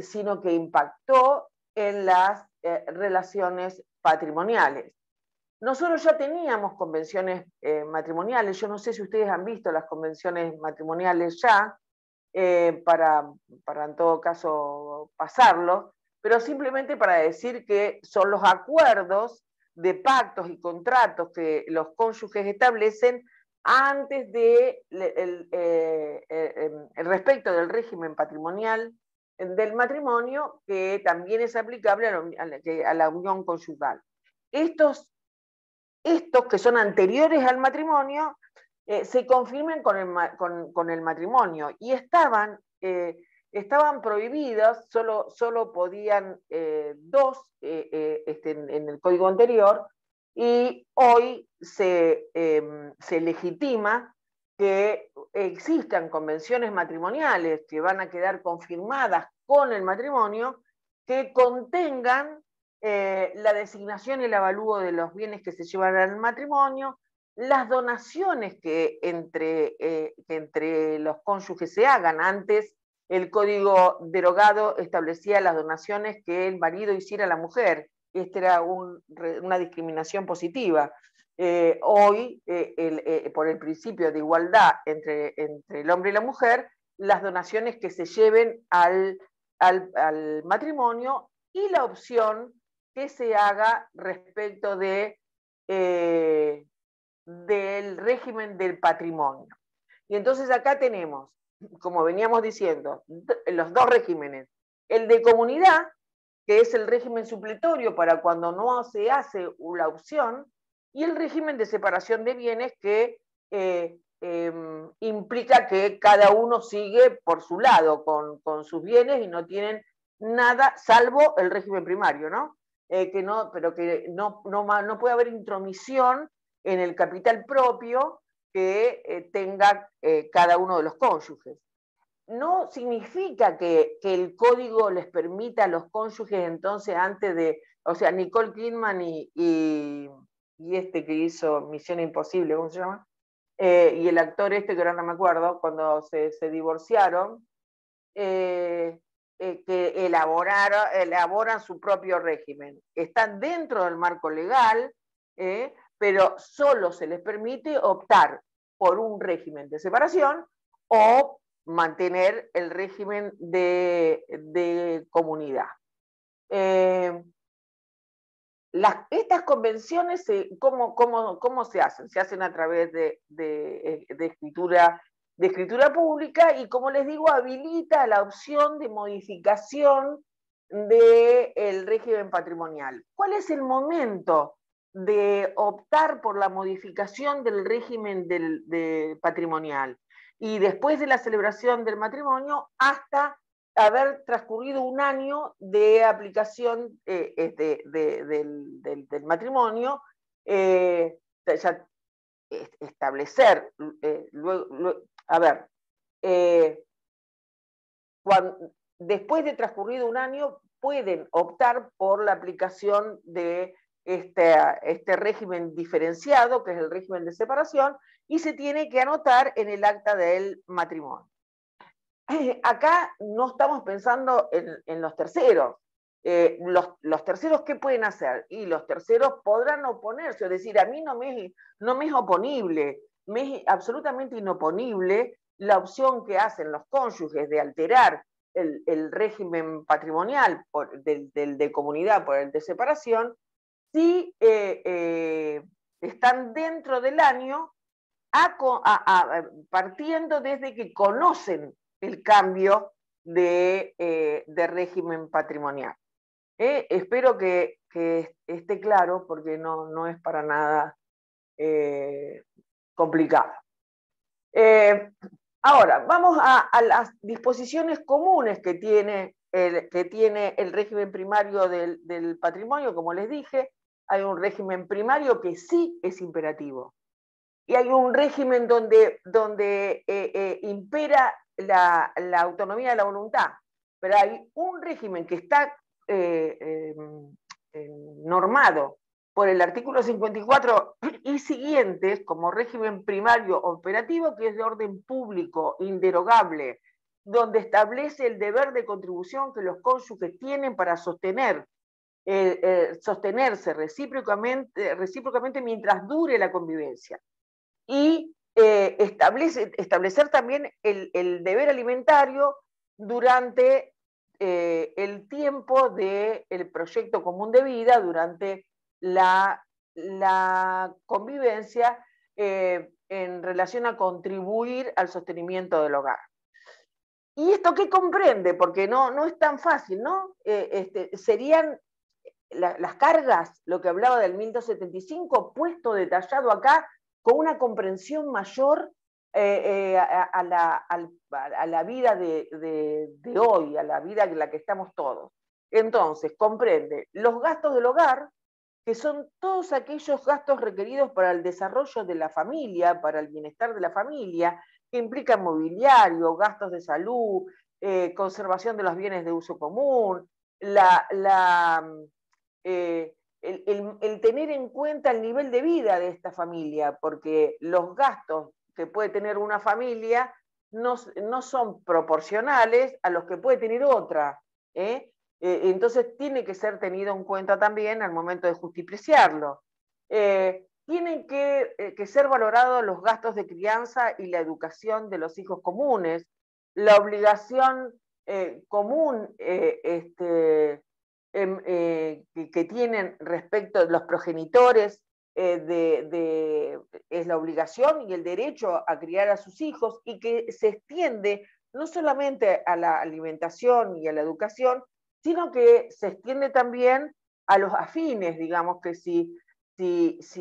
sino que impactó en las relaciones patrimoniales. Nosotros ya teníamos convenciones matrimoniales, yo no sé si ustedes han visto las convenciones matrimoniales ya, para en todo caso pasarlo, pero simplemente para decir que son los acuerdos de pactos y contratos que los cónyuges establecen antes de respecto del régimen patrimonial del matrimonio, que también es aplicable a la unión conyugal. Estos que son anteriores al matrimonio se confirman con el matrimonio y estaban prohibidas, solo podían dos en el código anterior, y hoy se legitima que existan convenciones matrimoniales que van a quedar confirmadas con el matrimonio, que contengan la designación y el avalúo de los bienes que se llevan al matrimonio, las donaciones que entre los cónyuges se hagan. Antes el código derogado establecía las donaciones que el marido hiciera a la mujer. Esta era una discriminación positiva. Hoy, por el principio de igualdad entre el hombre y la mujer, las donaciones que se lleven al matrimonio y la opción que se haga respecto del régimen del patrimonio. Y entonces acá tenemos, como veníamos diciendo, los dos regímenes, El de comunidad, que es el régimen supletorio para cuando no se hace la opción, y el régimen de separación de bienes que implica que cada uno sigue por su lado con sus bienes y no tienen nada, salvo el régimen primario, ¿no? Pero que no puede haber intromisión en el capital propio que tenga cada uno de los cónyuges. No significa que el código les permita a los cónyuges entonces antes de, o sea, Nicole Kidman y este que hizo Misión Imposible, ¿cómo se llama? Y el actor este que ahora no me acuerdo, cuando se divorciaron, que elaboran su propio régimen. Están dentro del marco legal, pero solo se les permite optar por un régimen de separación o mantener el régimen de comunidad. Estas convenciones, ¿cómo se hacen? Se hacen a través de escritura pública y, como les digo, habilita la opción de modificación del régimen patrimonial. ¿Cuál es el momento de optar por la modificación del régimen patrimonial? Y después de la celebración del matrimonio hasta haber transcurrido un año de aplicación del matrimonio, ya establecer, después de transcurrido un año pueden optar por la aplicación de este régimen diferenciado, que es el régimen de separación, y se tiene que anotar en el acta del matrimonio. Acá no estamos pensando en los terceros. Los terceros, ¿qué pueden hacer? Y los terceros podrán oponerse, es decir, a mí no me es oponible, me es absolutamente inoponible la opción que hacen los cónyuges de alterar el régimen patrimonial del de comunidad por el de separación, si están dentro del año partiendo desde que conocen el cambio de régimen patrimonial. Espero que esté claro porque no es para nada complicado. Ahora, vamos a las disposiciones comunes que tiene el régimen primario del patrimonio. Como les dije, hay un régimen primario que sí es imperativo. Y hay un régimen donde impera la autonomía de la voluntad. Pero hay un régimen que está normado por el artículo 54 y siguientes como régimen primario operativo, que es de orden público, inderogable, donde establece el deber de contribución que los cónyuges tienen para sostenerse recíprocamente mientras dure la convivencia. Y establecer también el deber alimentario durante el tiempo del proyecto común de vida, durante la convivencia en relación a contribuir al sostenimiento del hogar. ¿Y esto qué comprende? Porque no es tan fácil, ¿no? Serían las cargas, lo que hablaba del 1275, puesto detallado acá, con una comprensión mayor a la vida de hoy, a la vida en la que estamos todos. Entonces, comprende los gastos del hogar, que son todos aquellos gastos requeridos para el desarrollo de la familia, para el bienestar de la familia, que implican mobiliario, gastos de salud, conservación de los bienes de uso común, el tener en cuenta el nivel de vida de esta familia, porque los gastos que puede tener una familia no son proporcionales a los que puede tener otra. Entonces tiene que ser tenido en cuenta también al momento de justiciarlo. Tienen que ser valorados los gastos de crianza y la educación de los hijos comunes, la obligación común que tienen respecto de los progenitores, es la obligación y el derecho a criar a sus hijos, y que se extiende no solamente a la alimentación y a la educación, sino que se extiende también a los afines, digamos que si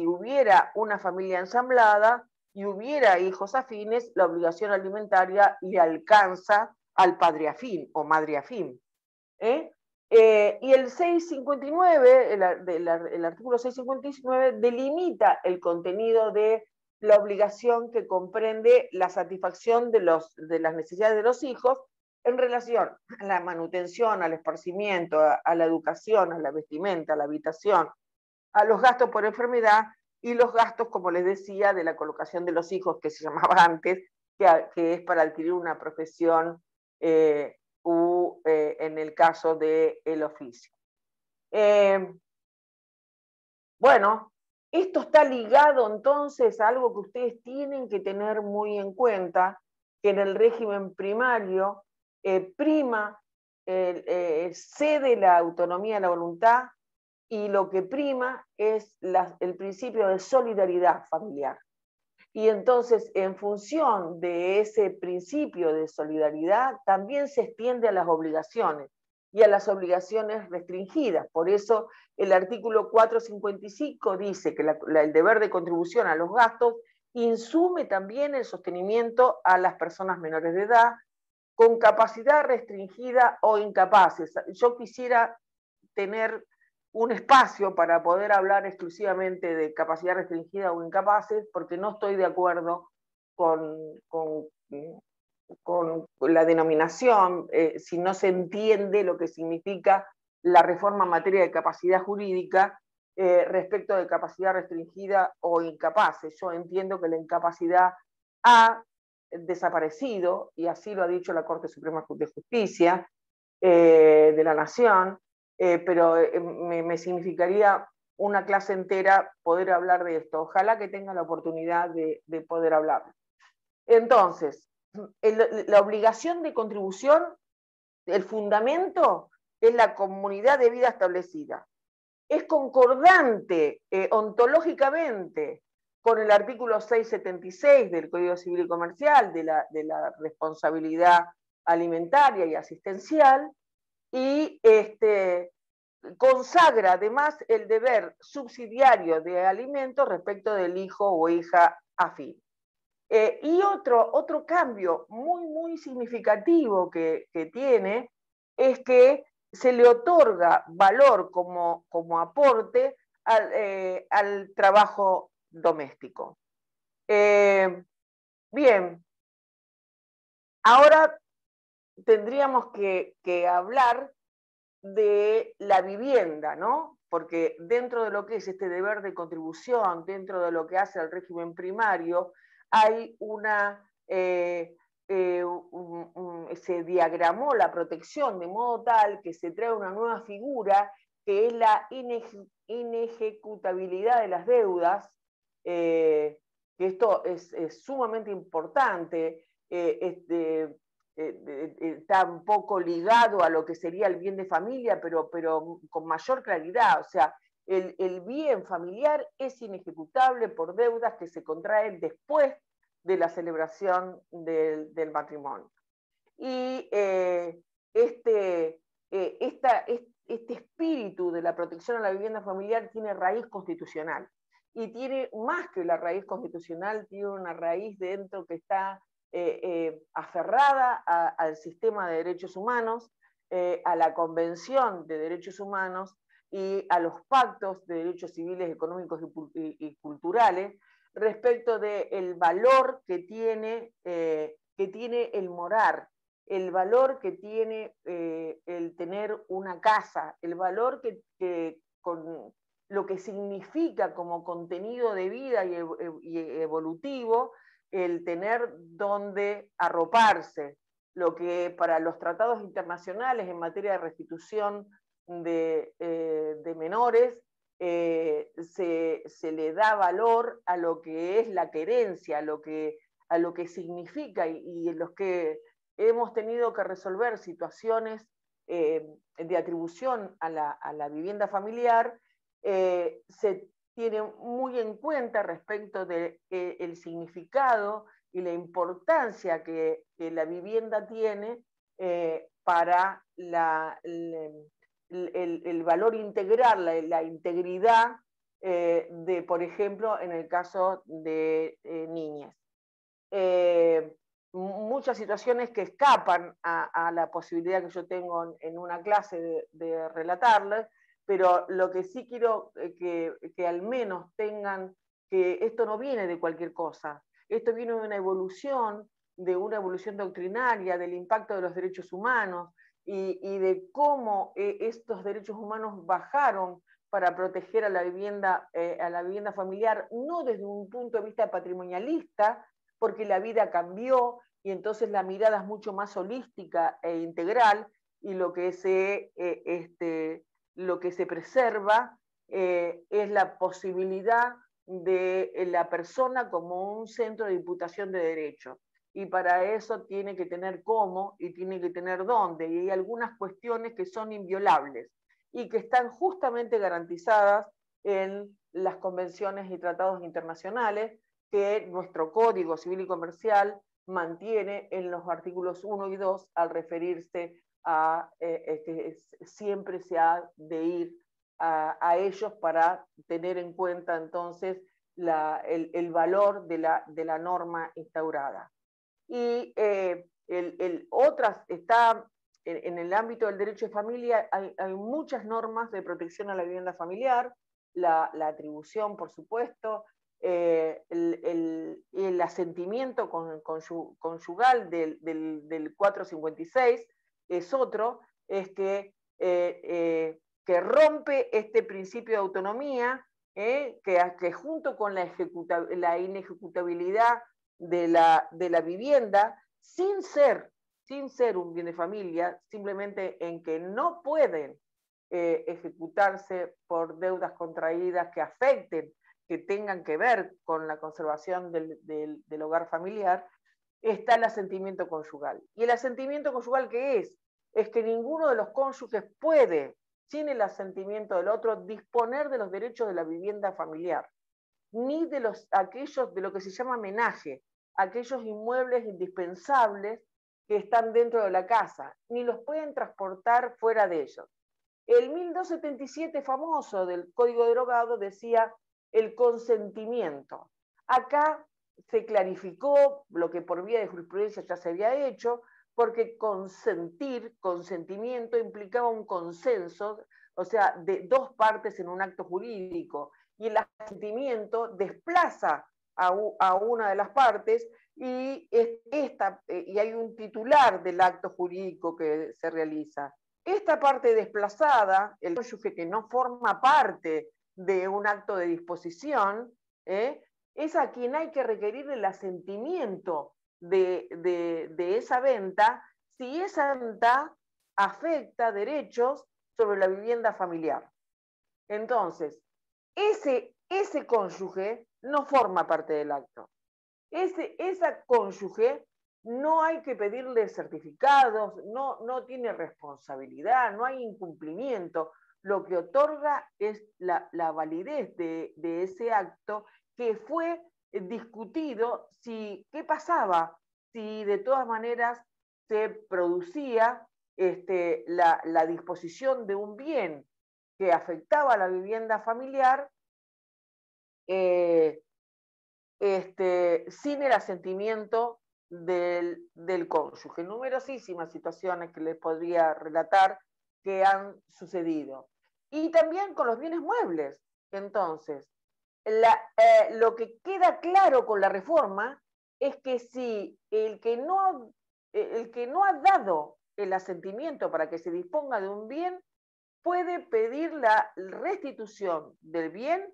hubiera una familia ensamblada y hubiera hijos afines, la obligación alimentaria le alcanza al padre afín o madre afín. Y el 659, el artículo 659, delimita el contenido de la obligación que comprende la satisfacción de las necesidades de los hijos en relación a la manutención, al esparcimiento, a la educación, a la vestimenta, a la habitación, a los gastos por enfermedad y los gastos, como les decía, de la colocación de los hijos, que se llamaba antes, que es para adquirir una profesión en el caso del oficio. Bueno, esto está ligado entonces a algo que ustedes tienen que tener muy en cuenta, que en el régimen primario cede la autonomía a la voluntad, y lo que prima es el principio de solidaridad familiar. Y entonces, en función de ese principio de solidaridad, también se extiende a las obligaciones, y a las obligaciones restringidas. Por eso el artículo 455 dice que el deber de contribución a los gastos insume también el sostenimiento a las personas menores de edad, con capacidad restringida o incapaces. Yo quisiera tener un espacio para poder hablar exclusivamente de capacidad restringida o incapaces, porque no estoy de acuerdo con la denominación, si no se entiende lo que significa la reforma en materia de capacidad jurídica respecto de capacidad restringida o incapaces. Yo entiendo que la incapacidad ha desaparecido, y así lo ha dicho la Corte Suprema de Justicia de la Nación, pero me significaría una clase entera poder hablar de esto. Ojalá que tenga la oportunidad de poder hablar. Entonces, la obligación de contribución, el fundamento es la comunidad de vida establecida. Es concordante ontológicamente con el artículo 676 del Código Civil y Comercial de la responsabilidad alimentaria y asistencial, y consagra además el deber subsidiario de alimentos respecto del hijo o hija afín. Y otro cambio muy, muy significativo que tiene es que se le otorga valor como aporte al trabajo doméstico. Bien, ahora tendríamos que hablar de la vivienda, ¿no? Porque dentro de lo que es este deber de contribución, dentro de lo que hace el régimen primario, hay se diagramó la protección de modo tal que se trae una nueva figura, que es la inejecutabilidad de las deudas, que esto es sumamente importante. Está un poco ligado a lo que sería el bien de familia, pero con mayor claridad. O sea, el bien familiar es inejecutable por deudas que se contraen después de la celebración del matrimonio. Y este espíritu de la protección a la vivienda familiar tiene raíz constitucional. Y tiene más que la raíz constitucional, tiene una raíz dentro que está aferrada al sistema de derechos humanos, a la Convención de Derechos Humanos y a los pactos de derechos civiles, económicos y culturales, respecto del valor que tiene el morar, el valor que tiene el tener una casa, el valor con lo que significa como contenido de vida y evolutivo, el tener donde arroparse, lo que para los tratados internacionales en materia de restitución de menores se le da valor a lo que es la querencia, a lo que significa, y en los que hemos tenido que resolver situaciones de atribución a la vivienda familiar, se tiene muy en cuenta respecto del significado y la importancia que la vivienda tiene para el valor integral, la integridad de, por ejemplo, en el caso de niñas. Muchas situaciones que escapan a la posibilidad que yo tengo en una clase de relatarles, pero lo que sí quiero que al menos tengan, que esto no viene de cualquier cosa, esto viene de una evolución doctrinaria, del impacto de los derechos humanos y de cómo estos derechos humanos bajaron para proteger a la vivienda familiar, no desde un punto de vista patrimonialista, porque la vida cambió y entonces la mirada es mucho más holística e integral y lo que se preserva es la posibilidad de la persona como un centro de imputación de derechos. Y para eso tiene que tener cómo y tiene que tener dónde. Y hay algunas cuestiones que son inviolables y que están justamente garantizadas en las convenciones y tratados internacionales que nuestro Código Civil y Comercial mantiene en los artículos 1 y 2 al referirse a que siempre se ha de ir a ellos para tener en cuenta entonces el valor de la norma instaurada. Y otras está en el ámbito del derecho de familia, hay muchas normas de protección a la vivienda familiar, la atribución, por supuesto, el asentimiento conyugal del 456 es otro, es que rompe este principio de autonomía, que junto con la inejecutabilidad de la vivienda, sin ser un bien de familia, simplemente en que no pueden ejecutarse por deudas contraídas que afecten, que tengan que ver con la conservación del hogar familiar, está el asentimiento conyugal. ¿Y el asentimiento conyugal qué es? Es que ninguno de los cónyuges puede, sin el asentimiento del otro, disponer de los derechos de la vivienda familiar, ni de aquellos de lo que se llama menaje, aquellos inmuebles indispensables que están dentro de la casa, ni los pueden transportar fuera de ellos. El 1277 famoso del Código Derogado decía el consentimiento. Acá se clarificó lo que por vía de jurisprudencia ya se había hecho, porque consentimiento implicaba un consenso, o sea, de dos partes en un acto jurídico, y el asentimiento desplaza a una de las partes y hay un titular del acto jurídico que se realiza. Esta parte desplazada, el cónyuge que no forma parte de un acto de disposición, es a quien hay que requerir el asentimiento de esa venta si esa venta afecta derechos sobre la vivienda familiar. Entonces, ese cónyuge no forma parte del acto. Esa cónyuge no hay que pedirle certificados, no tiene responsabilidad, no hay incumplimiento. Lo que otorga es la validez de ese acto que fue discutido qué pasaba si de todas maneras se producía la disposición de un bien que afectaba a la vivienda familiar sin el asentimiento del cónyuge. Numerosísimas situaciones que les podría relatar que han sucedido. Y también con los bienes muebles. Entonces, lo que queda claro con la reforma es que si el que no ha dado el asentimiento para que se disponga de un bien, puede pedir la restitución del bien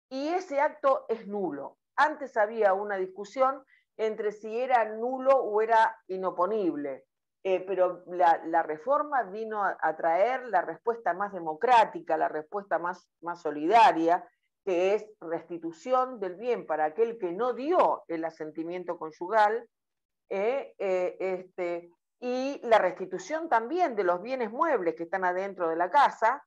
y ese acto es nulo. Antes había una discusión entre si era nulo o era inoponible, pero la reforma vino a traer la respuesta más democrática, la respuesta más solidaria, que es restitución del bien para aquel que no dio el asentimiento conyugal, y la restitución también de los bienes muebles que están adentro de la casa,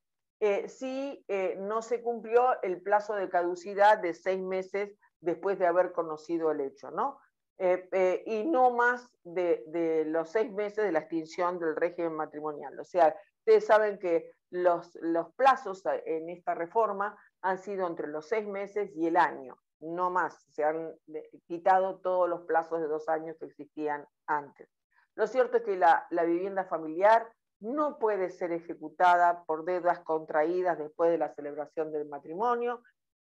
si no se cumplió el plazo de caducidad de 6 meses después de haber conocido el hecho, ¿no? Y no más de los 6 meses de la extinción del régimen matrimonial. O sea, ustedes saben que los plazos en esta reforma han sido entre los 6 meses y el año, no más. Se han quitado todos los plazos de 2 años que existían antes. Lo cierto es que la vivienda familiar no puede ser ejecutada por deudas contraídas después de la celebración del matrimonio,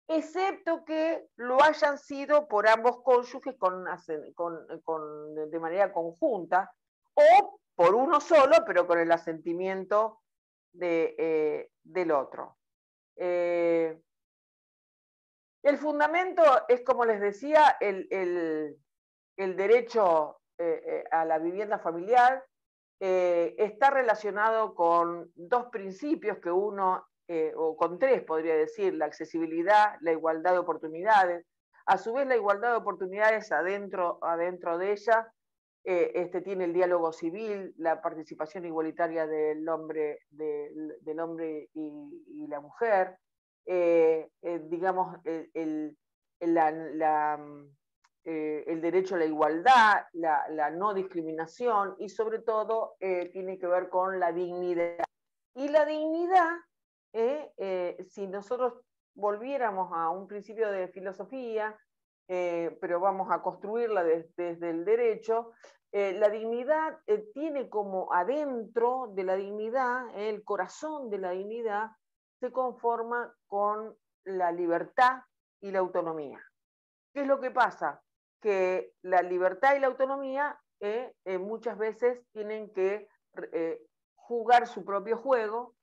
excepto que lo hayan sido por ambos cónyuges de manera conjunta, o por uno solo, pero con el asentimiento del otro. El fundamento es, como les decía, el derecho a la vivienda familiar. Está relacionado con dos principios que uno, o con tres podría decir: la accesibilidad, la igualdad de oportunidades. A su vez, la igualdad de oportunidades adentro de ella tiene el diálogo civil, la participación igualitaria del hombre, y la mujer, digamos, el derecho a la igualdad, la no discriminación, y sobre todo tiene que ver con la dignidad. Y la dignidad, si nosotros volviéramos a un principio de filosofía, pero vamos a construirla desde el derecho, la dignidad tiene como adentro de la dignidad, el corazón de la dignidad se conforma con la libertad y la autonomía. ¿Qué es lo que pasa? Que la libertad y la autonomía muchas veces tienen que jugar su propio juego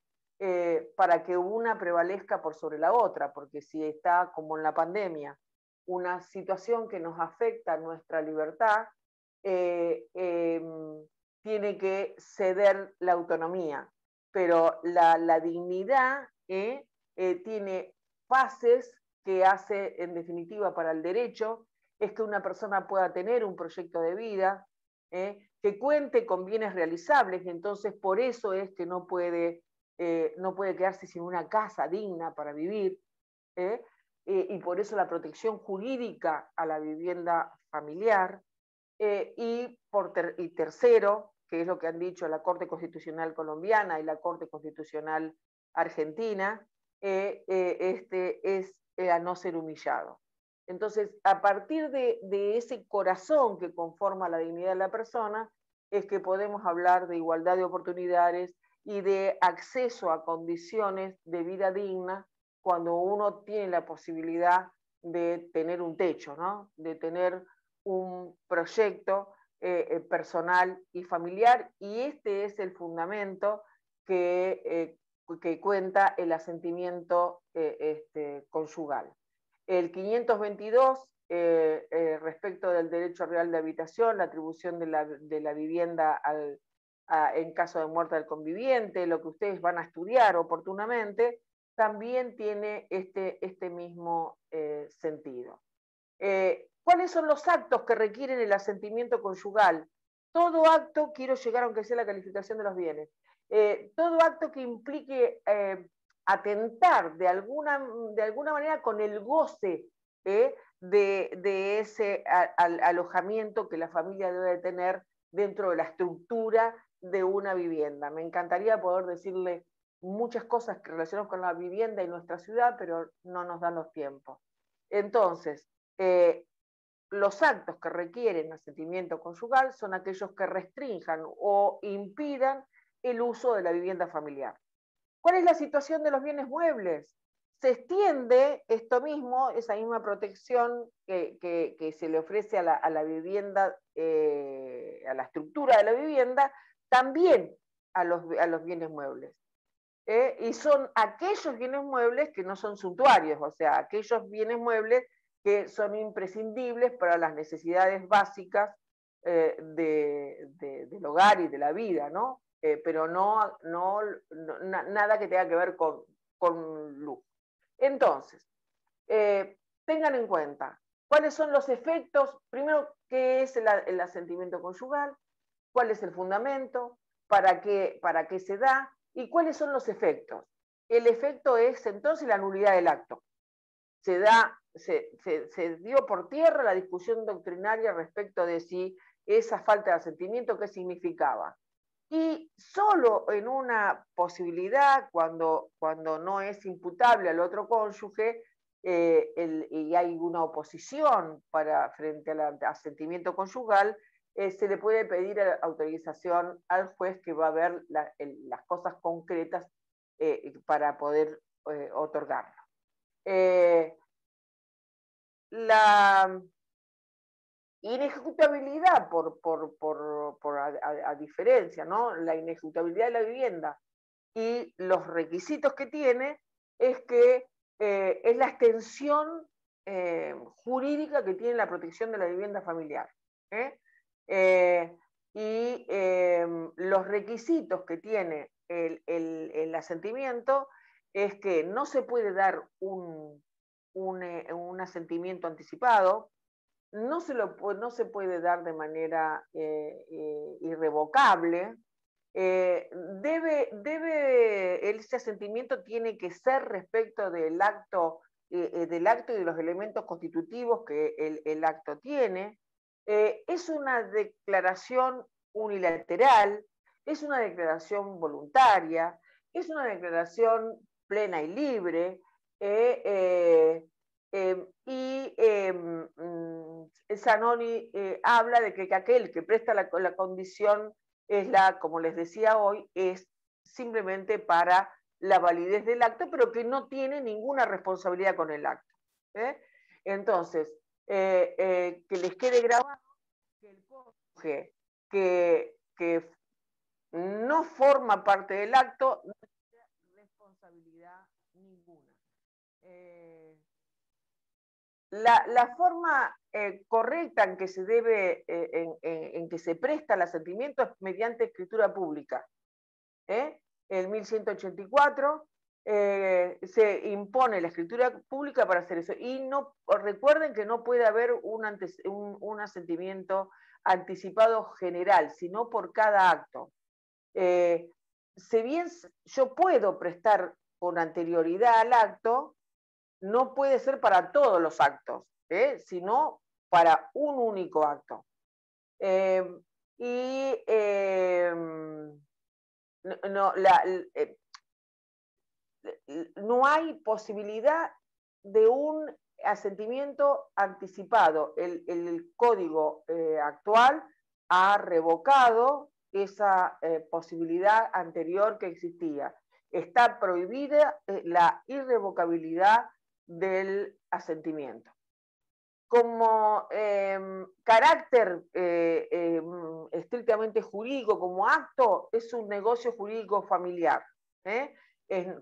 para que una prevalezca por sobre la otra, porque si está, como en la pandemia, una situación que nos afecta a nuestra libertad, tiene que ceder la autonomía, pero la dignidad tiene fases que hace, en definitiva, para el derecho, es que una persona pueda tener un proyecto de vida, que cuente con bienes realizables, y entonces por eso es que no puede quedarse sin una casa digna para vivir, y por eso la protección jurídica a la vivienda familiar, y tercero, que es lo que han dicho la Corte Constitucional colombiana y la Corte Constitucional argentina, es a no ser humillado. Entonces, a partir de ese corazón que conforma la dignidad de la persona, es que podemos hablar de igualdad de oportunidades y de acceso a condiciones de vida digna cuando uno tiene la posibilidad de tener un techo, ¿no? De tener un proyecto personal y familiar, y este es el fundamento que cuenta el asentimiento conyugal. El 522, respecto del derecho real de habitación, la atribución de la vivienda en caso de muerte del conviviente, lo que ustedes van a estudiar oportunamente, también tiene este mismo sentido. ¿Cuáles son los actos que requieren el asentimiento conyugal? Todo acto, quiero llegar aunque sea la calificación de los bienes, todo acto que implique atentar de alguna manera con el goce de ese alojamiento que la familia debe tener dentro de la estructura de una vivienda. Me encantaría poder decirle muchas cosas relacionadas con la vivienda y nuestra ciudad, pero no nos dan los tiempos. Entonces, los actos que requieren asentimiento conyugal son aquellos que restrinjan o impidan el uso de la vivienda familiar. ¿Cuál es la situación de los bienes muebles? Se extiende esto mismo, esa misma protección que se le ofrece a la vivienda, a la estructura de la vivienda, también a los bienes muebles. Y son aquellos bienes muebles que no son suntuarios, o sea, aquellos bienes muebles que son imprescindibles para las necesidades básicas del hogar y de la vida, ¿no? Pero nada que tenga que ver con luz. Entonces, tengan en cuenta cuáles son los efectos, primero, qué es el asentimiento conyugal, cuál es el fundamento, para qué se da y cuáles son los efectos. el efecto es entonces la nulidad del acto. Se dio por tierra la discusión doctrinaria respecto de si esa falta de asentimiento, ¿qué significaba? Y solo en una posibilidad, cuando no es imputable al otro cónyuge, y hay una oposición frente al asentimiento conyugal, se le puede pedir autorización al juez, que va a ver las cosas concretas para poder otorgarlo. La inejecutabilidad, a diferencia, ¿no? La inejecutabilidad de la vivienda y los requisitos que tiene es que es la extensión jurídica que tiene la protección de la vivienda familiar. Y los requisitos que tiene el asentimiento es que no se puede dar un asentimiento anticipado, no se puede dar de manera irrevocable. Ese asentimiento tiene que ser respecto del acto y de los elementos constitutivos que el acto tiene. Es una declaración unilateral, es una declaración voluntaria, es una declaración plena y libre. Zanoni habla de que aquel que presta la condición como les decía hoy, es simplemente para la validez del acto, pero que no tiene ninguna responsabilidad con el acto. Entonces, que les quede grabado que el cónyuge que no forma parte del acto no tiene responsabilidad ninguna. La forma correcta en que se debe, en que se presta el asentimiento es mediante escritura pública. En 1184 se impone la escritura pública para hacer eso. Y recuerden que no puede haber un asentimiento anticipado general, sino por cada acto. Si bien yo puedo prestar con anterioridad al acto, no puede ser para todos los actos, sino para un único acto. No hay posibilidad de un asentimiento anticipado. El código actual ha revocado esa posibilidad anterior que existía. Está prohibida la irrevocabilidad del asentimiento. Como carácter estrictamente jurídico, como acto, es un negocio jurídico familiar.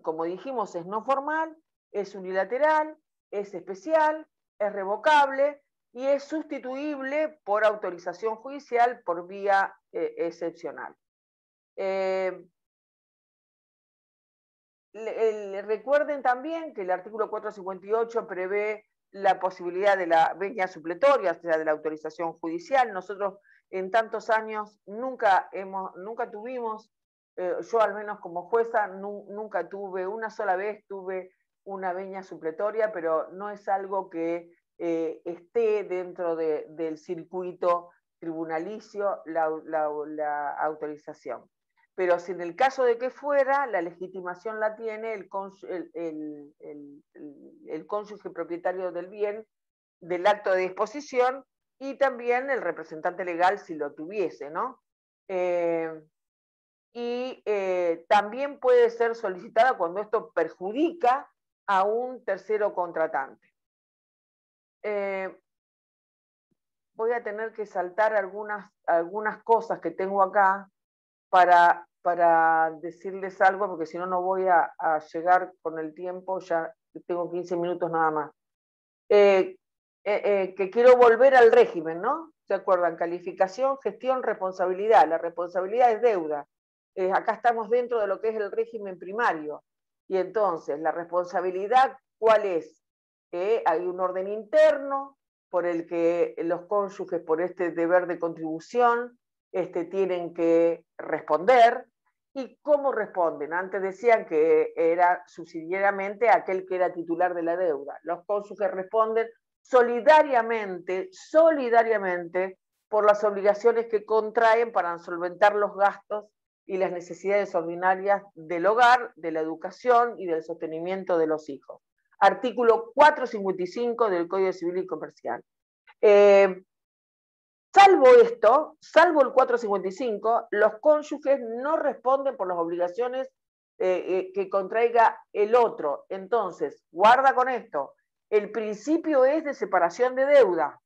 Como dijimos, es no formal, es unilateral, es especial, es revocable y es sustituible por autorización judicial por vía excepcional. Recuerden también que el artículo 458 prevé la posibilidad de la venia supletoria, o sea, de la autorización judicial. Nosotros en tantos años nunca tuvimos, yo al menos como jueza, nunca tuve, una sola vez tuve una venia supletoria, pero no es algo que esté dentro del circuito tribunalicio la autorización. Pero si en el caso de que fuera, la legitimación la tiene el cónyuge propietario del bien, del acto de disposición, y también el representante legal si lo tuviese, ¿no? También puede ser solicitada cuando esto perjudica a un tercero contratante. Voy a tener que saltar algunas cosas que tengo acá para decirles algo, porque si no, no voy a llegar con el tiempo, ya tengo 15 minutos nada más. Que quiero volver al régimen, ¿no? ¿Se acuerdan? Calificación, gestión, responsabilidad. La responsabilidad es deuda. Acá estamos dentro de lo que es el régimen primario. Y entonces, la responsabilidad, ¿cuál es? Hay un orden interno por el que los cónyuges, por este deber de contribución, tienen que responder, y cómo responden. Antes decían que era subsidiariamente aquel que era titular de la deuda. Los cónyuges responden solidariamente por las obligaciones que contraen para solventar los gastos y las necesidades ordinarias del hogar, de la educación y del sostenimiento de los hijos. Artículo 455 del Código Civil y Comercial. Salvo esto, salvo el 455, los cónyuges no responden por las obligaciones que contraiga el otro. Entonces, guarda con esto, el principio es de separación de deuda.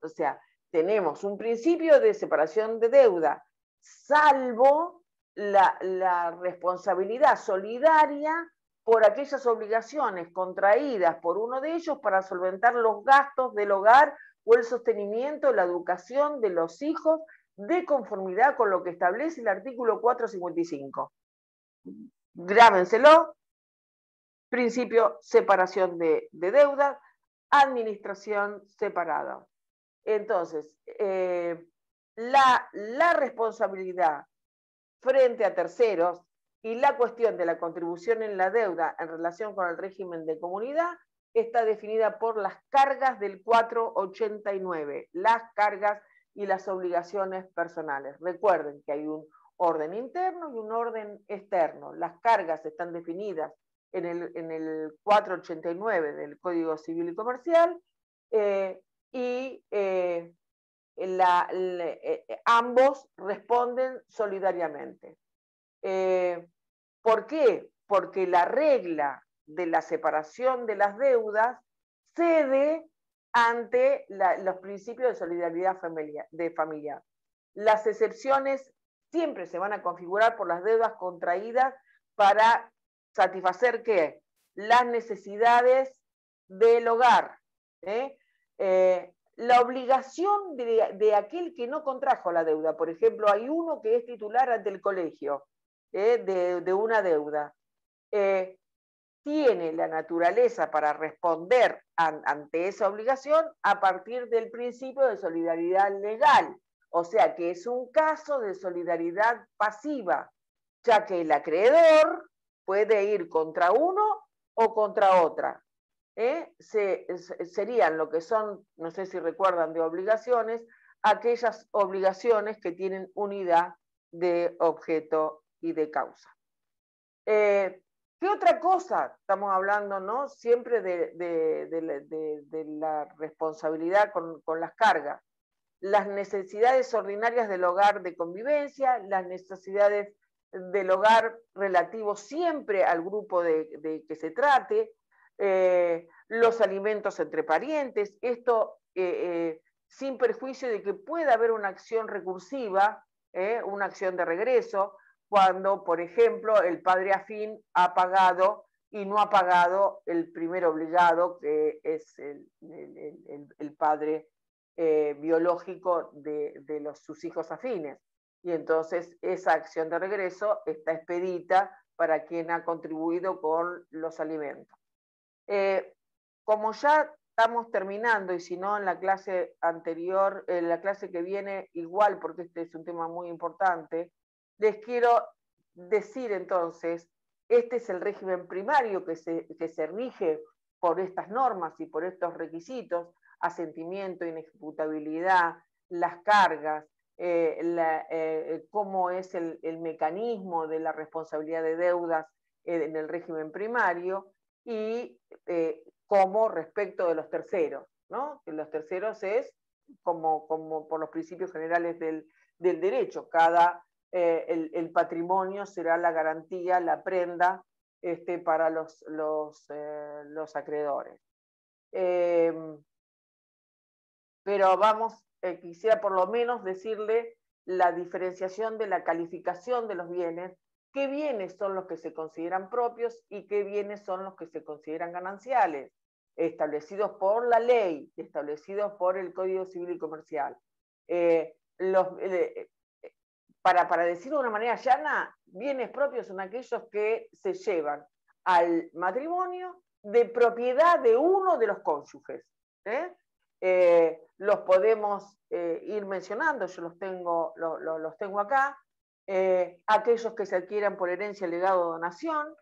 O sea, tenemos un principio de separación de deuda, salvo la responsabilidad solidaria por aquellas obligaciones contraídas por uno de ellos para solventar los gastos del hogar o el sostenimiento, la educación de los hijos de conformidad con lo que establece el artículo 455. Grábenselo, principio separación de deuda, administración separada. Entonces, la responsabilidad frente a terceros y la cuestión de la contribución en la deuda en relación con el régimen de comunidad está definida por las cargas del 489, las cargas y las obligaciones personales. Recuerden que hay un orden interno y un orden externo. Las cargas están definidas en el 489 del Código Civil y Comercial ambos responden solidariamente. ¿Por qué? Porque la regla de la separación de las deudas cede ante los principios de solidaridad familiar. Las excepciones siempre se van a configurar por las deudas contraídas para satisfacer ¿qué? Las necesidades del hogar. La obligación de aquel que no contrajo la deuda, por ejemplo, hay uno que es titular ante el colegio de una deuda, tiene la naturaleza para responder ante esa obligación a partir del principio de solidaridad legal. O sea que es un caso de solidaridad pasiva, ya que el acreedor puede ir contra uno o contra otra. Serían lo que son, no sé si recuerdan de obligaciones, aquellas obligaciones que tienen unidad de objeto y de causa. ¿Qué otra cosa? Estamos hablando, ¿no? Siempre de la responsabilidad con las cargas. Las necesidades ordinarias del hogar de convivencia, las necesidades del hogar relativo siempre al grupo de que se trate, los alimentos entre parientes, esto sin perjuicio de que pueda haber una acción recursiva, una acción de regreso, cuando, por ejemplo, el padre afín ha pagado y no ha pagado el primer obligado, que es el padre biológico de sus hijos afines. Y entonces esa acción de regreso está expedita para quien ha contribuido con los alimentos. Como ya estamos terminando, y si no en la clase anterior, en la clase que viene igual, porque este es un tema muy importante, les quiero decir entonces, este es el régimen primario que se rige por estas normas y por estos requisitos: asentimiento, inejecutabilidad, las cargas, cómo es el mecanismo de la responsabilidad de deudas en el régimen primario, y como respecto de los terceros, ¿no? Que los terceros es como por los principios generales del derecho, el patrimonio será la garantía, la prenda para los acreedores. Pero quisiera por lo menos decirle la diferenciación de la calificación de los bienes, qué bienes son los que se consideran propios y qué bienes son los que se consideran gananciales, establecidos por la ley, establecidos por el Código Civil y Comercial. Para decirlo de una manera llana, bienes propios son aquellos que se llevan al matrimonio de propiedad de uno de los cónyuges. Los podemos ir mencionando, yo los tengo acá. aquellos que se adquieran por herencia, legado o donación,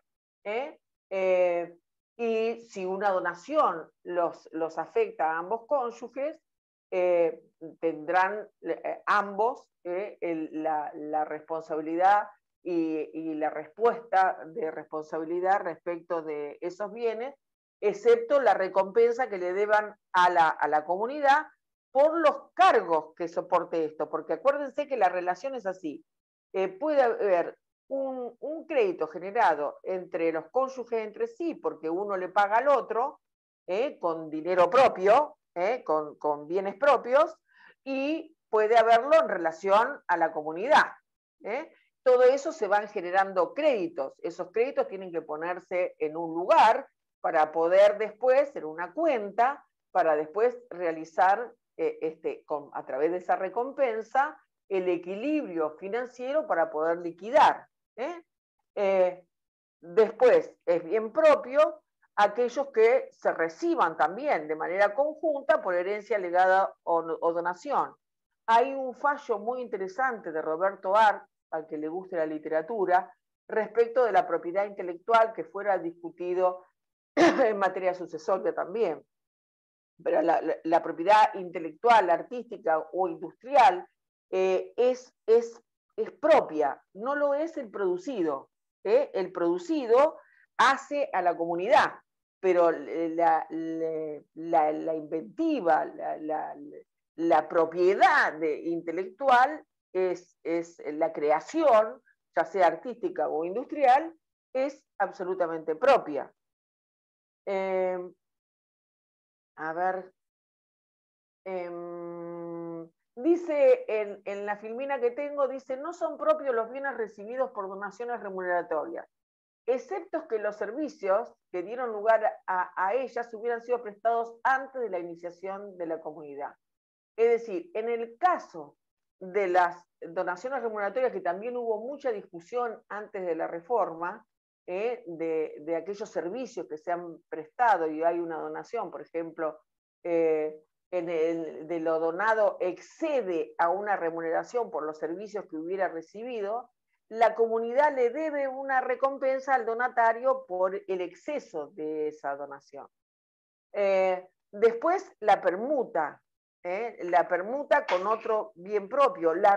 y si una donación los afecta a ambos cónyuges, tendrán ambos la responsabilidad y la respuesta de responsabilidad respecto de esos bienes, excepto la recompensa que le deban a la comunidad por los cargos que soporte esto, porque acuérdense que la relación es así. Puede haber un crédito generado entre los cónyuges entre sí, porque uno le paga al otro con dinero propio, con bienes propios, y puede haberlo en relación a la comunidad. Todo eso se van generando créditos. Esos créditos tienen que ponerse en un lugar para poder después, en una cuenta, para después realizar a través de esa recompensa el equilibrio financiero para poder liquidar. Después es bien propio aquellos que se reciban también de manera conjunta por herencia, legada o donación. Hay un fallo muy interesante de Roberto Arlt, al que le guste la literatura, respecto de la propiedad intelectual que fuera discutido en materia sucesoria también. Pero la propiedad intelectual, artística o industrial es propia, no lo es el producido. El producido hace a la comunidad, pero la inventiva, la propiedad intelectual es la creación, ya sea artística o industrial, es absolutamente propia. A ver, dice en la filmina que tengo, dice, no son propios los bienes recibidos por donaciones remuneratorias, excepto que los servicios que dieron lugar a ellas hubieran sido prestados antes de la iniciación de la comunidad. Es decir, en el caso de las donaciones remuneratorias, que también hubo mucha discusión antes de la reforma, de aquellos servicios que se han prestado y hay una donación, por ejemplo, de lo donado excede a una remuneración por los servicios que hubiera recibido, la comunidad le debe una recompensa al donatario por el exceso de esa donación. Después la permuta con otro bien propio, la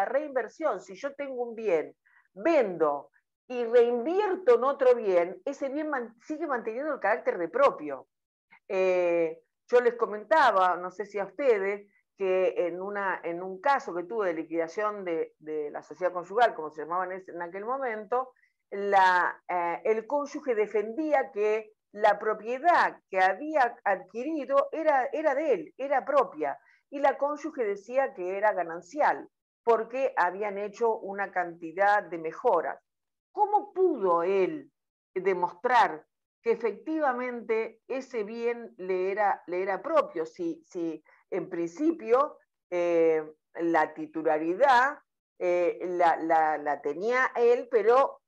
reinversión. Si yo tengo un bien, vendo y reinvierto en otro bien, ese bien sigue manteniendo el carácter de propio. Yo les comentaba, no sé si a ustedes, que en un caso que tuve de liquidación de la sociedad conyugal, como se llamaba en aquel momento, el cónyuge defendía que la propiedad que había adquirido era de él, era propia, y la cónyuge decía que era ganancial, porque habían hecho una cantidad de mejoras. ¿Cómo pudo él demostrar que efectivamente ese bien le era propio? Si en principio la titularidad la tenía él, pero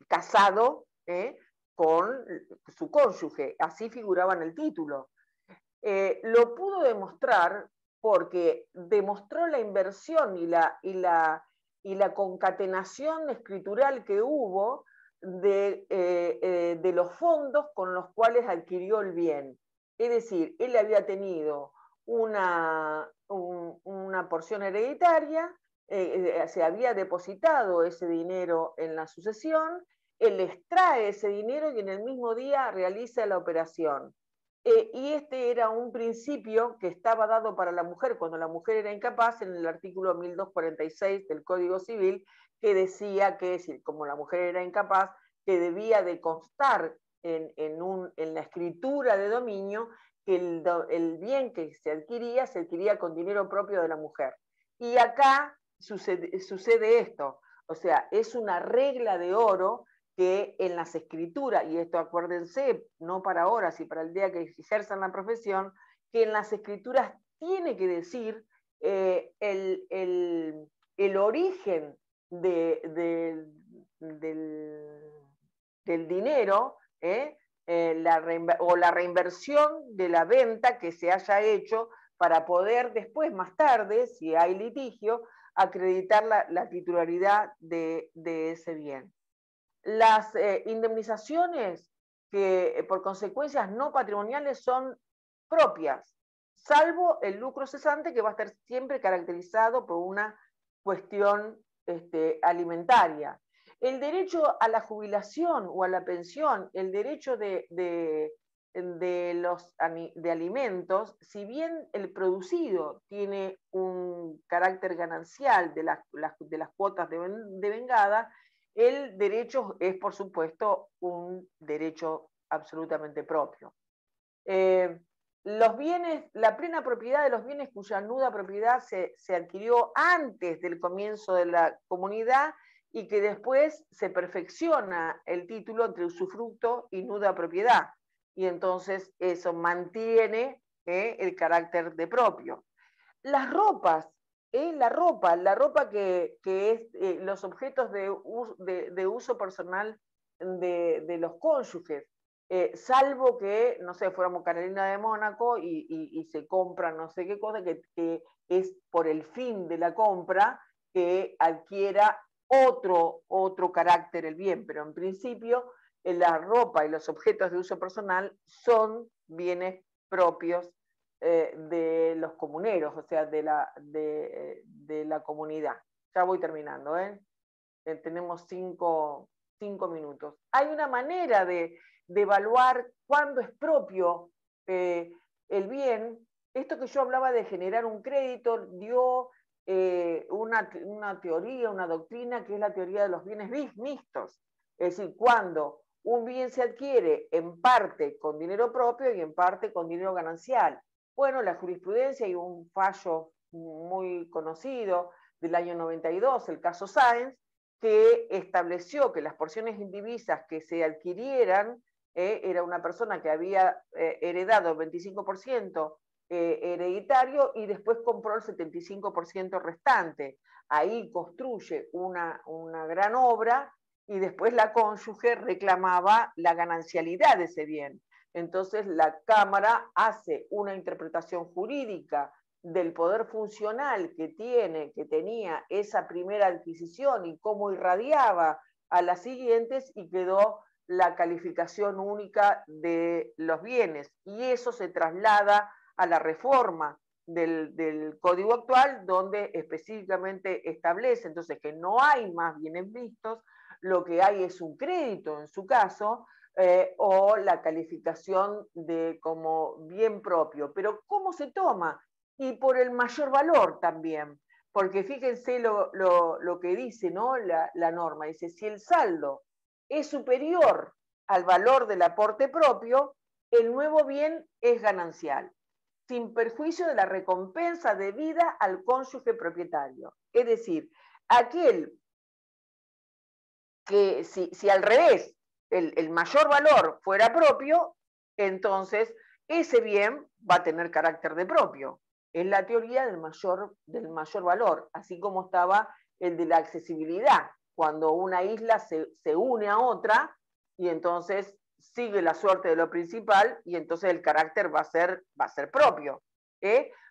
casado con su cónyuge, así figuraba en el título. Lo pudo demostrar porque demostró la inversión y la concatenación escritural que hubo de los fondos con los cuales adquirió el bien. Es decir, él había tenido una porción hereditaria, se había depositado ese dinero en la sucesión, él extrae ese dinero y en el mismo día realiza la operación. Y este era un principio que estaba dado para la mujer cuando la mujer era incapaz en el artículo 1246 del Código Civil, que decía que, como la mujer era incapaz, que debía de constar en la escritura de dominio que el bien que se adquiría con dinero propio de la mujer. Y acá sucede esto, o sea, es una regla de oro que en las escrituras, y esto acuérdense, no para ahora, sino para el día que ejerzan la profesión, que en las escrituras tiene que decir el origen del dinero, o la reinversión de la venta que se haya hecho para poder después, más tarde, si hay litigio, acreditar la titularidad de ese bien. Las indemnizaciones que por consecuencias no patrimoniales son propias, salvo el lucro cesante, que va a estar siempre caracterizado por una cuestión alimentaria. El derecho a la jubilación o a la pensión, el derecho de alimentos, si bien el producido tiene un carácter ganancial de las cuotas de vengada, el derecho es, por supuesto, un derecho absolutamente propio. Los bienes, la plena propiedad de los bienes cuya nuda propiedad se adquirió antes del comienzo de la comunidad y que después se perfecciona el título entre usufructo y nuda propiedad. Y entonces eso mantiene el carácter de propio. Las ropas, la ropa que es los objetos de uso personal de los cónyuges, salvo que, no sé, fuéramos Carolina de Mónaco y se compra no sé qué cosa, que es por el fin de la compra que adquiera otro carácter el bien, pero en principio la ropa y los objetos de uso personal son bienes propios de los comuneros, o sea, de la comunidad. Ya voy terminando, tenemos cinco minutos. Hay una manera de evaluar cuándo es propio el bien. Esto que yo hablaba de generar un crédito dio una teoría, una doctrina, que es la teoría de los bienes mixtos. Es decir, cuando un bien se adquiere en parte con dinero propio y en parte con dinero ganancial. Bueno, la jurisprudencia y un fallo muy conocido del año 92, el caso Sáenz, que estableció que las porciones indivisas que se adquirieran, era una persona que había heredado el 25% hereditario y después compró el 75% restante. Ahí construye una gran obra y después la cónyuge reclamaba la ganancialidad de ese bien. Entonces la Cámara hace una interpretación jurídica del poder funcional que tenía esa primera adquisición y cómo irradiaba a las siguientes, y quedó la calificación única de los bienes. Y eso se traslada a la reforma del Código actual, donde específicamente establece entonces que no hay más bienes mixtos, lo que hay es un crédito en su caso, o la calificación de como bien propio. Pero ¿cómo se toma? Y por el mayor valor también, porque fíjense lo que dice, ¿no? la norma, dice, si el saldo es superior al valor del aporte propio, el nuevo bien es ganancial, sin perjuicio de la recompensa debida al cónyuge propietario. Es decir, aquel que si al revés el mayor valor fuera propio, entonces ese bien va a tener carácter de propio. Es la teoría del mayor valor, así como estaba el de la accesibilidad, cuando una isla se une a otra y entonces sigue la suerte de lo principal y entonces el carácter va a ser propio.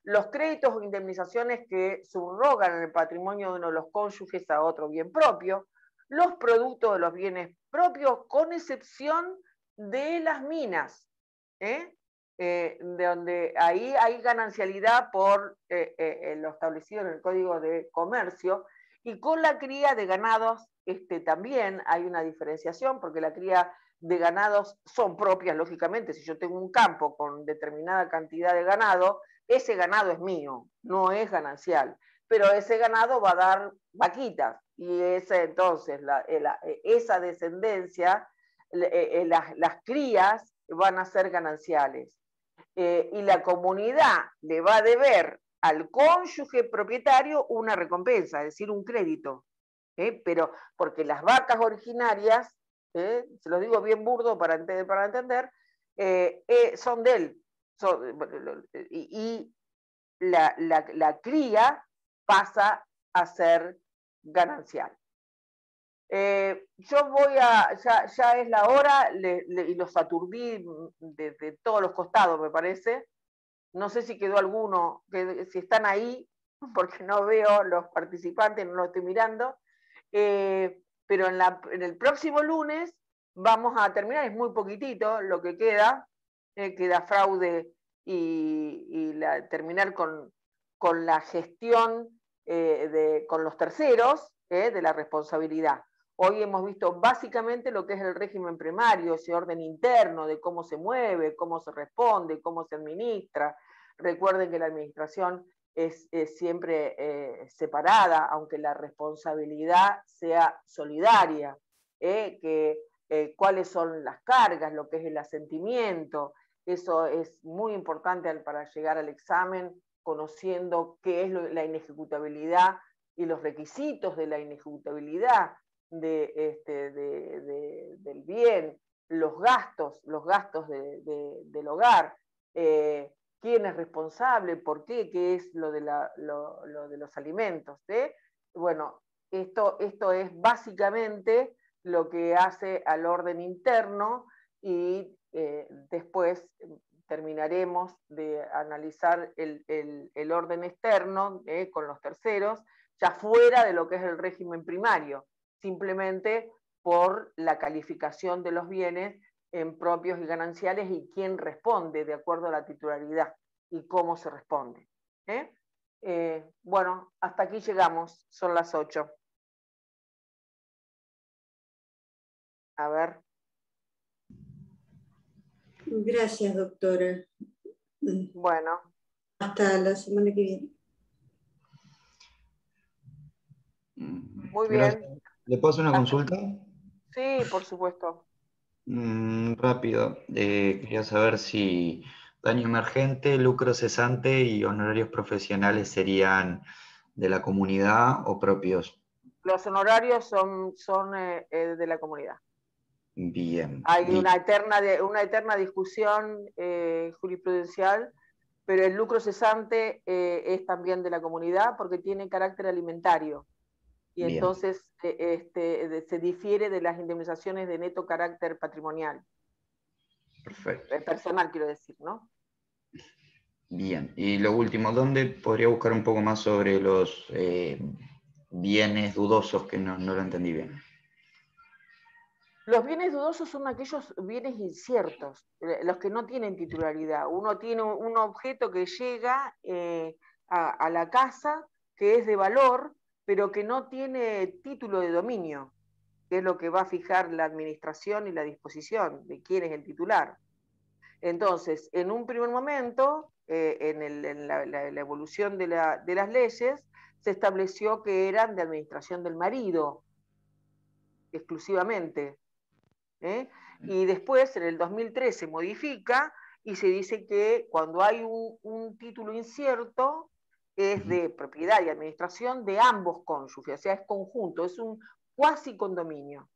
Los créditos o indemnizaciones que subrogan en el patrimonio de uno de los cónyuges a otro bien propio, los productos de los bienes propios, con excepción de las minas, de donde ahí hay ganancialidad por lo establecido en el Código de Comercio, y con la cría de ganados también hay una diferenciación, porque la cría de ganados son propias, lógicamente. Si yo tengo un campo con determinada cantidad de ganado, ese ganado es mío, no es ganancial, pero ese ganado va a dar vaquitas, y entonces esa descendencia, las crías van a ser gananciales. Y la comunidad le va a deber al cónyuge propietario una recompensa, es decir, un crédito. Pero porque las vacas originarias, se lo digo bien burdo para entender, son de él. Y la cría pasa a ser ganancial. Yo voy ya es la hora, y los aturdí de todos los costados, me parece. No sé si quedó alguno, si están ahí, porque no veo los participantes, no lo estoy mirando, pero en el próximo lunes vamos a terminar, es muy poquitito lo que queda fraude y terminar con la gestión con los terceros de la responsabilidad. Hoy hemos visto básicamente lo que es el régimen primario, ese orden interno de cómo se mueve, cómo se responde, cómo se administra. Recuerden que la administración es siempre separada, aunque la responsabilidad sea solidaria, cuáles son las cargas, lo que es el asentimiento. Eso es muy importante para llegar al examen, conociendo qué es la inejecutabilidad y los requisitos de la inejecutabilidad del bien, los gastos del hogar, quién es responsable, por qué es lo de los alimentos. Bueno, esto es básicamente lo que hace al orden interno y después terminaremos de analizar el orden externo con los terceros, ya fuera de lo que es el régimen primario, simplemente por la calificación de los bienes en propios y gananciales y quién responde de acuerdo a la titularidad y cómo se responde. Bueno, hasta aquí llegamos, son las 8. A ver. Gracias, doctora. Bueno. Hasta la semana que viene. Muy bien. ¿Le puedo hacer una consulta? Sí, por supuesto. Rápido. Quería saber si daño emergente, lucro cesante y honorarios profesionales serían de la comunidad o propios. Los honorarios son de la comunidad. Bien. Hay bien. una eterna discusión jurisprudencial, pero el lucro cesante es también de la comunidad porque tiene carácter alimentario. Y bien. Entonces se difiere de las indemnizaciones de neto carácter patrimonial. Perfecto. Personal, quiero decir, ¿no? Bien. Y lo último, ¿dónde podría buscar un poco más sobre los bienes dudosos que no lo entendí bien? Los bienes dudosos son aquellos bienes inciertos, los que no tienen titularidad. Uno tiene un objeto que llega a la casa que es de valor, pero que no tiene título de dominio, que es lo que va a fijar la administración y la disposición de quién es el titular. Entonces, en un primer momento, en la evolución de las leyes, se estableció que eran de administración del marido, exclusivamente. Y después, en el 2003, se modifica y se dice que cuando hay un título incierto, es de propiedad y administración de ambos cónyuges, o sea, es conjunto, es un cuasi condominio.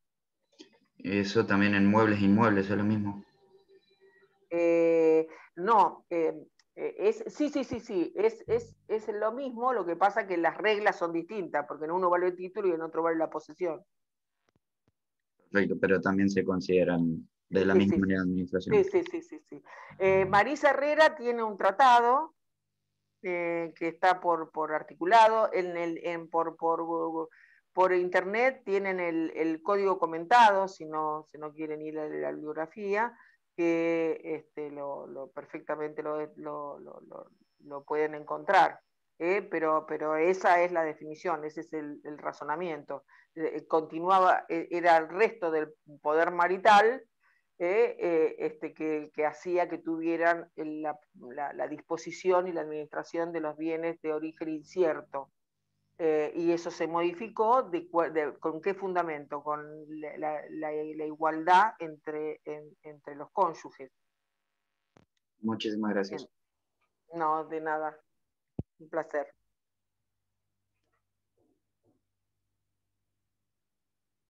¿Eso también en muebles e inmuebles es lo mismo? No, sí, es lo mismo, lo que pasa que las reglas son distintas, porque en uno vale el título y en otro vale la posesión. Perfecto, pero también se consideran de la misma unidad de administración. Sí. Marisa Herrera tiene un tratado que está por articulado, por internet tienen el código comentado, si no quieren ir a la bibliografía, que perfectamente lo pueden encontrar. Pero esa es la definición, ese es el razonamiento. Continuaba, era el resto del poder marital que hacía que tuvieran la disposición y la administración de los bienes de origen incierto. Y eso se modificó ¿con qué fundamento? Con la igualdad entre los cónyuges. Muchísimas gracias. No, de nada. Un placer.